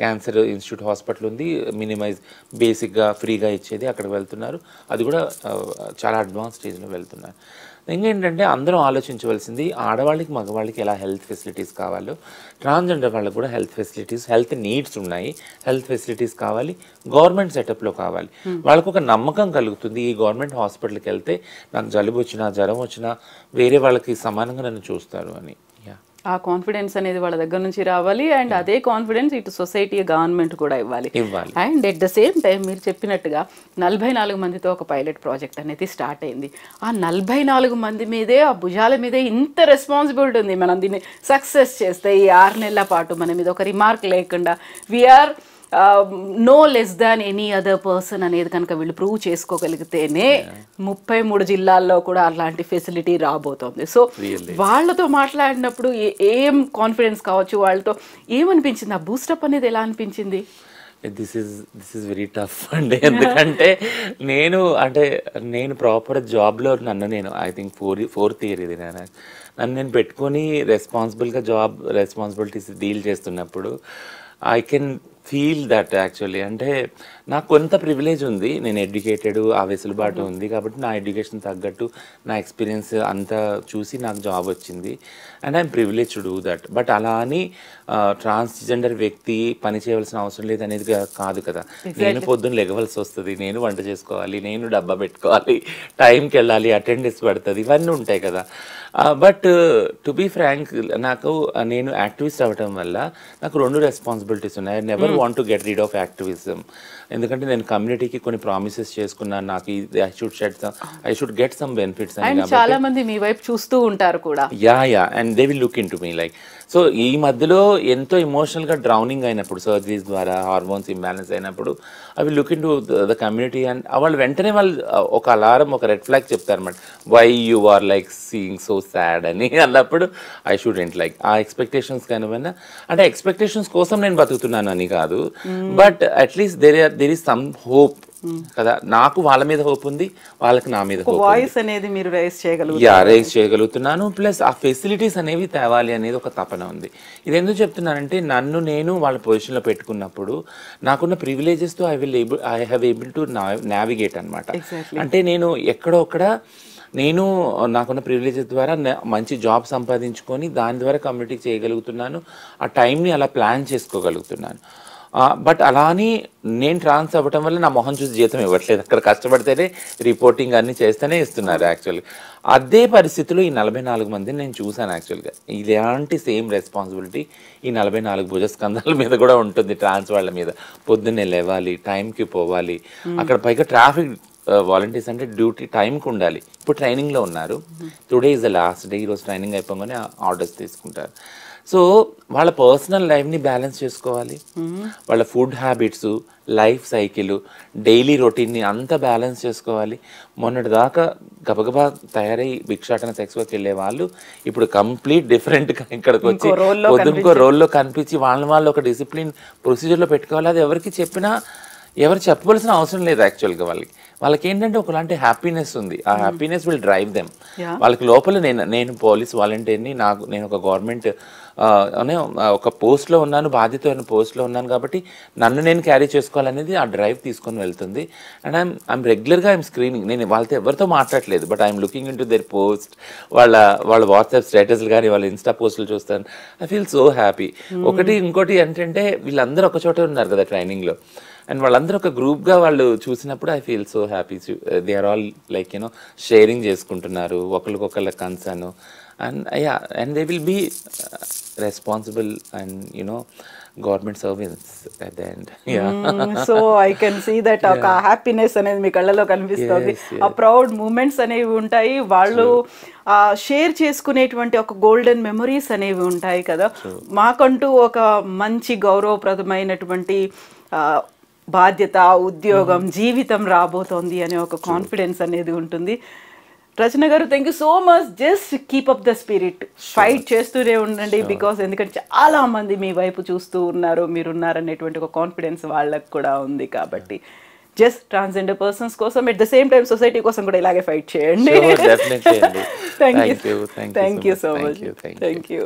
క్యాన్సర్ ఇన్స్టిట్యూట్ హాస్పిటల్ ఉంది, మినిమైజ్ బేసిక్గా ఫ్రీగా ఇచ్చేది, అక్కడికి వెళ్తున్నారు. అది కూడా చాలా అడ్వాన్స్ స్టేజ్లో వెళ్తున్నారు. ఇంకేంటంటే అందరం ఆలోచించవలసింది ఆడవాళ్ళకి మగవాళ్ళకి ఎలా హెల్త్ ఫెసిలిటీస్ కావాలో ట్రాన్స్జెండర్ వాళ్ళకి కూడా హెల్త్ ఫెసిలిటీస్, హెల్త్ నీడ్స్ ఉన్నాయి, హెల్త్ ఫెసిలిటీస్ కావాలి, గవర్నమెంట్ సెటప్లో కావాలి. వాళ్ళకు ఒక నమ్మకం కలుగుతుంది, ఈ గవర్నమెంట్ హాస్పిటల్కి వెళ్తే నాకు జలుబు వచ్చినా జ్వరం వచ్చినా వేరే వాళ్ళకి సమానంగా నన్ను చూస్తారు అని. ఆ కాన్ఫిడెన్స్ అనేది వాళ్ళ దగ్గర నుంచి రావాలి. అండ్ అదే కాన్ఫిడెన్స్ ఇటు సొసైటీ, గవర్నమెంట్ కూడా ఇవ్వాలి. And at the same time మీరు చెప్పినట్టుగా 44 మందితో ఒక పైలట్ ప్రాజెక్ట్ అనేది స్టార్ట్ అయింది. ఆ 44 మంది మీదే, ఆ భుజాల మీదే ఇంత రెస్పాన్సిబిలిటీ ఉంది. మనం దీన్ని సక్సెస్ చేస్తే ఈ 6 నెలల పాటు మన మీద ఒక రిమార్క్ లేకుండా we're no less than any other person అనేది కనుక వీళ్ళు ప్రూవ్ చేసుకోగలిగితేనే 33 జిల్లాల్లో కూడా అలాంటి ఫెసిలిటీ రాబోతోంది. సో వాళ్ళతో మాట్లాడినప్పుడు ఏం కాన్ఫిడెన్స్ కావచ్చు, వాళ్ళతో ఏమనిపించింది, ఆ బూస్టప్ అనేది ఎలా అనిపించింది? దిస్ ఇస్ వెరీ టఫ్ అండి. ఎందుకంటే నేను ప్రాపర్ జాబ్లో నేను ఐ థింక్ 4th year ఇది నన్ను నేను పెట్టుకొని రెస్పాన్సిబుల్గా జాబ్ రెస్పాన్సిబిలిటీస్ డీల్ చేస్తున్నప్పుడు I can feel that actually. అంటే నాకు కొంత ప్రివిలేజ్ ఉంది, నేను ఎడ్యుకేటెడ్, ఆ వెసులుబాటు ఉంది కాబట్టి నా ఎడ్యుకేషన్ తగ్గట్టు నా ఎక్స్పీరియన్స్ అంతా చూసి నాకు జాబ్ వచ్చింది. And I'm privilege to do that. But అలా అని ట్రాన్స్జెండర్ వ్యక్తి పని చేయవలసిన అవసరం లేదనేది కాదు కదా. నేను పొద్దున్న లెగవలసి వస్తుంది, నేను వంట చేసుకోవాలి, నేను డబ్బా పెట్టుకోవాలి, టైంకి వెళ్ళాలి, అటెండెన్స్ పడుతుంది, ఇవన్నీ ఉంటాయి కదా. బట్ టు బీ ఫ్రాంక్, నేను యాక్టివిస్ట్ అవ్వటం వల్ల నాకు 2 రెస్పాన్సిబిలిటీస్ ఉన్నాయి. I never want to get rid of activism. ఎందుకంటే నేను కమ్యూనిటీకి కొన్ని ప్రామిసెస్ చేసుకున్నాను, నాకు I should get some benefits అని. చాలా మంది మీ వైపు చూస్తూ ఉంటారు కూడా. Yeah and they will look in to me like. So ఈ మధ్యలో ఎంతో ఎమోషనల్గా డ్రౌనింగ్ అయినప్పుడు, సర్జరీస్ ద్వారా హార్మోన్స్ ఇంబ్యాలెన్స్ అయినప్పుడు I will look in to the community. And వాళ్ళు వెంటనే ఒక అలారం, ఒక రెడ్ ఫ్లాగ్ చెప్తారన్నమాట, why you are like seeing so sad అని అన్నప్పుడు I shouldn't like uh expectations కానివన్నా, అంటే ఎక్స్పెక్టేషన్స్ కోసం నేను బతుకుతున్నాను అని కాదు, but at least there is some hope కదా. నాకు వాళ్ళ మీద హోప్ ఉంది, వాళ్ళకి నా మీద హోప్, వాయిస్ అనేది మీరు రైజ్ చేయగలుగుతున్నాను. ప్లస్ ఆ ఫెసిలిటీస్ అనేవి తేవాలి అనేది ఒక తపన ఉంది. ఇది ఎందుకు చెప్తున్నానంటే నేను వాళ్ళ పొజిషన్లో పెట్టుకున్నప్పుడు నాకున్న ప్రివిలేజెస్తో I have able to navigate అనమాట. అంటే నేను నాకున్న ప్రివిలేజెస్ ద్వారా మంచి జాబ్ సంపాదించుకొని దాని ద్వారా కమ్యూనిటీకి చేయగలుగుతున్నాను, ఆ టైంని అలా ప్లాన్ చేసుకోగలుగుతున్నాను. బట్ అలా అని నేను ట్రాన్స్ అవ్వటం వల్ల నా మొహం చూసి జీతం ఇవ్వట్లేదు, అక్కడ కష్టపడితేనే రిపోర్టింగ్ అన్నీ చేస్తేనే ఇస్తున్నారు యాక్చువల్గా. అదే పరిస్థితిలో ఈ 44 మందిని నేను చూశాను యాక్చువల్గా. ఇలాంటి సేమ్ రెస్పాన్సిబిలిటీ ఈ 44 భుజస్కంధాల మీద కూడా ఉంటుంది ట్రాన్స్ వాళ్ళ మీద. పొద్దున్నే లేవాలి, టైంకి పోవాలి, అక్కడ పైగా ట్రాఫిక్ వాలంటీర్స్ అంటే డ్యూటీ టైంకి ఉండాలి. ఇప్పుడు ట్రైనింగ్లో ఉన్నారు, today is the last day, ఈరోజు ట్రైనింగ్ అయిపోగానే ఆర్డర్స్ తీసుకుంటారు. సో వాళ్ళ పర్సనల్ లైఫ్ని బ్యాలెన్స్ చేసుకోవాలి, వాళ్ళ food habits, life cycle, daily రొటీన్ని అంతా బ్యాలెన్స్ చేసుకోవాలి. మొన్నటి దాకా గబగబా తయారై భిక్షాటన సెక్స్ వర్క్ వెళ్ళే వాళ్ళు ఇప్పుడు కంప్లీట్ డిఫరెంట్గా ఇక్కడికి వచ్చి పొద్దునకో రోల్లో కనిపించి వాళ్ళు ఒక డిసిప్లిన్ ప్రొసీజర్లో పెట్టుకోవాలి. అది ఎవరికి చెప్పినా ఎవరు చెప్పవలసిన అవసరం లేదు యాక్చువల్గా. వాళ్ళకి ఏంటంటే ఒకలాంటి హ్యాపీనెస్ ఉంది, ఆ హ్యాపీనెస్ విల్ డ్రైవ్ దెమ్. వాళ్ళకి లోపల నేను పోలీస్ వాలంటీర్ని, నేను ఒక గవర్నమెంట్ ఒక పోస్ట్లో ఉన్నాను, బాధ్యత పోస్ట్లో ఉన్నాను కాబట్టి నన్ను నేను క్యారీ చేసుకోవాలనేది ఆ డ్రైవ్ తీసుకొని వెళ్తుంది. అండ్ ఐఎమ్ రెగ్యులర్గా స్క్రీనింగ్. నేను వాళ్ళతో ఎవరితో మాట్లాడలేదు, but I'm looking in to their post, వాళ్ళ వాట్సాప్ స్టేటస్లు కానీ వాళ్ళ ఇన్స్టా పోస్టులు చూస్తాను. I feel so happy. ఇంకోటి ఏంటంటే వీళ్ళందరూ ఒక చోటే ఉన్నారు కదా ట్రైనింగ్లో. అండ్ వాళ్ళందరూ ఒక గ్రూప్గా వాళ్ళు చూసినప్పుడు I feel so happy. They are all like you know sharing చేసుకుంటున్నారు ఒకరికొకళ్ళ concern. And yeah, and they will be responsible and you know government service at the end. So I can see that ఒక happiness అనేది మీ కళ్ళలో కనిపిస్తుంది. ఆ proud moments అనేవి ఉంటాయి, వాళ్ళు షేర్ చేసుకునేటువంటి ఒక గోల్డెన్ మెమరీస్ అనేవి ఉంటాయి కదా. మాకంటూ ఒక మంచి గౌరవప్రదమైనటువంటి బాధ్యత, ఉద్యోగం, జీవితం రాబోతోంది అనే ఒక కాన్ఫిడెన్స్ అనేది ఉంటుంది. రచన గారు, thank you so much. Just keep up the spirit, fight చేస్తూనే ఉండండి. బికాస్ ఎందుకంటే చాలా మంది మీ వైపు చూస్తూ ఉన్నారు, మీరున్నారనేటువంటి ఒక కాన్ఫిడెన్స్ వాళ్ళకు కూడా ఉంది. కాబట్టి జస్ట్ ట్రాన్స్జెండర్ పర్సన్స్ కోసం, at the same time society కోసం కూడా ఇలాగే ఫైట్ చేయండి. Thank you so much. Thank you.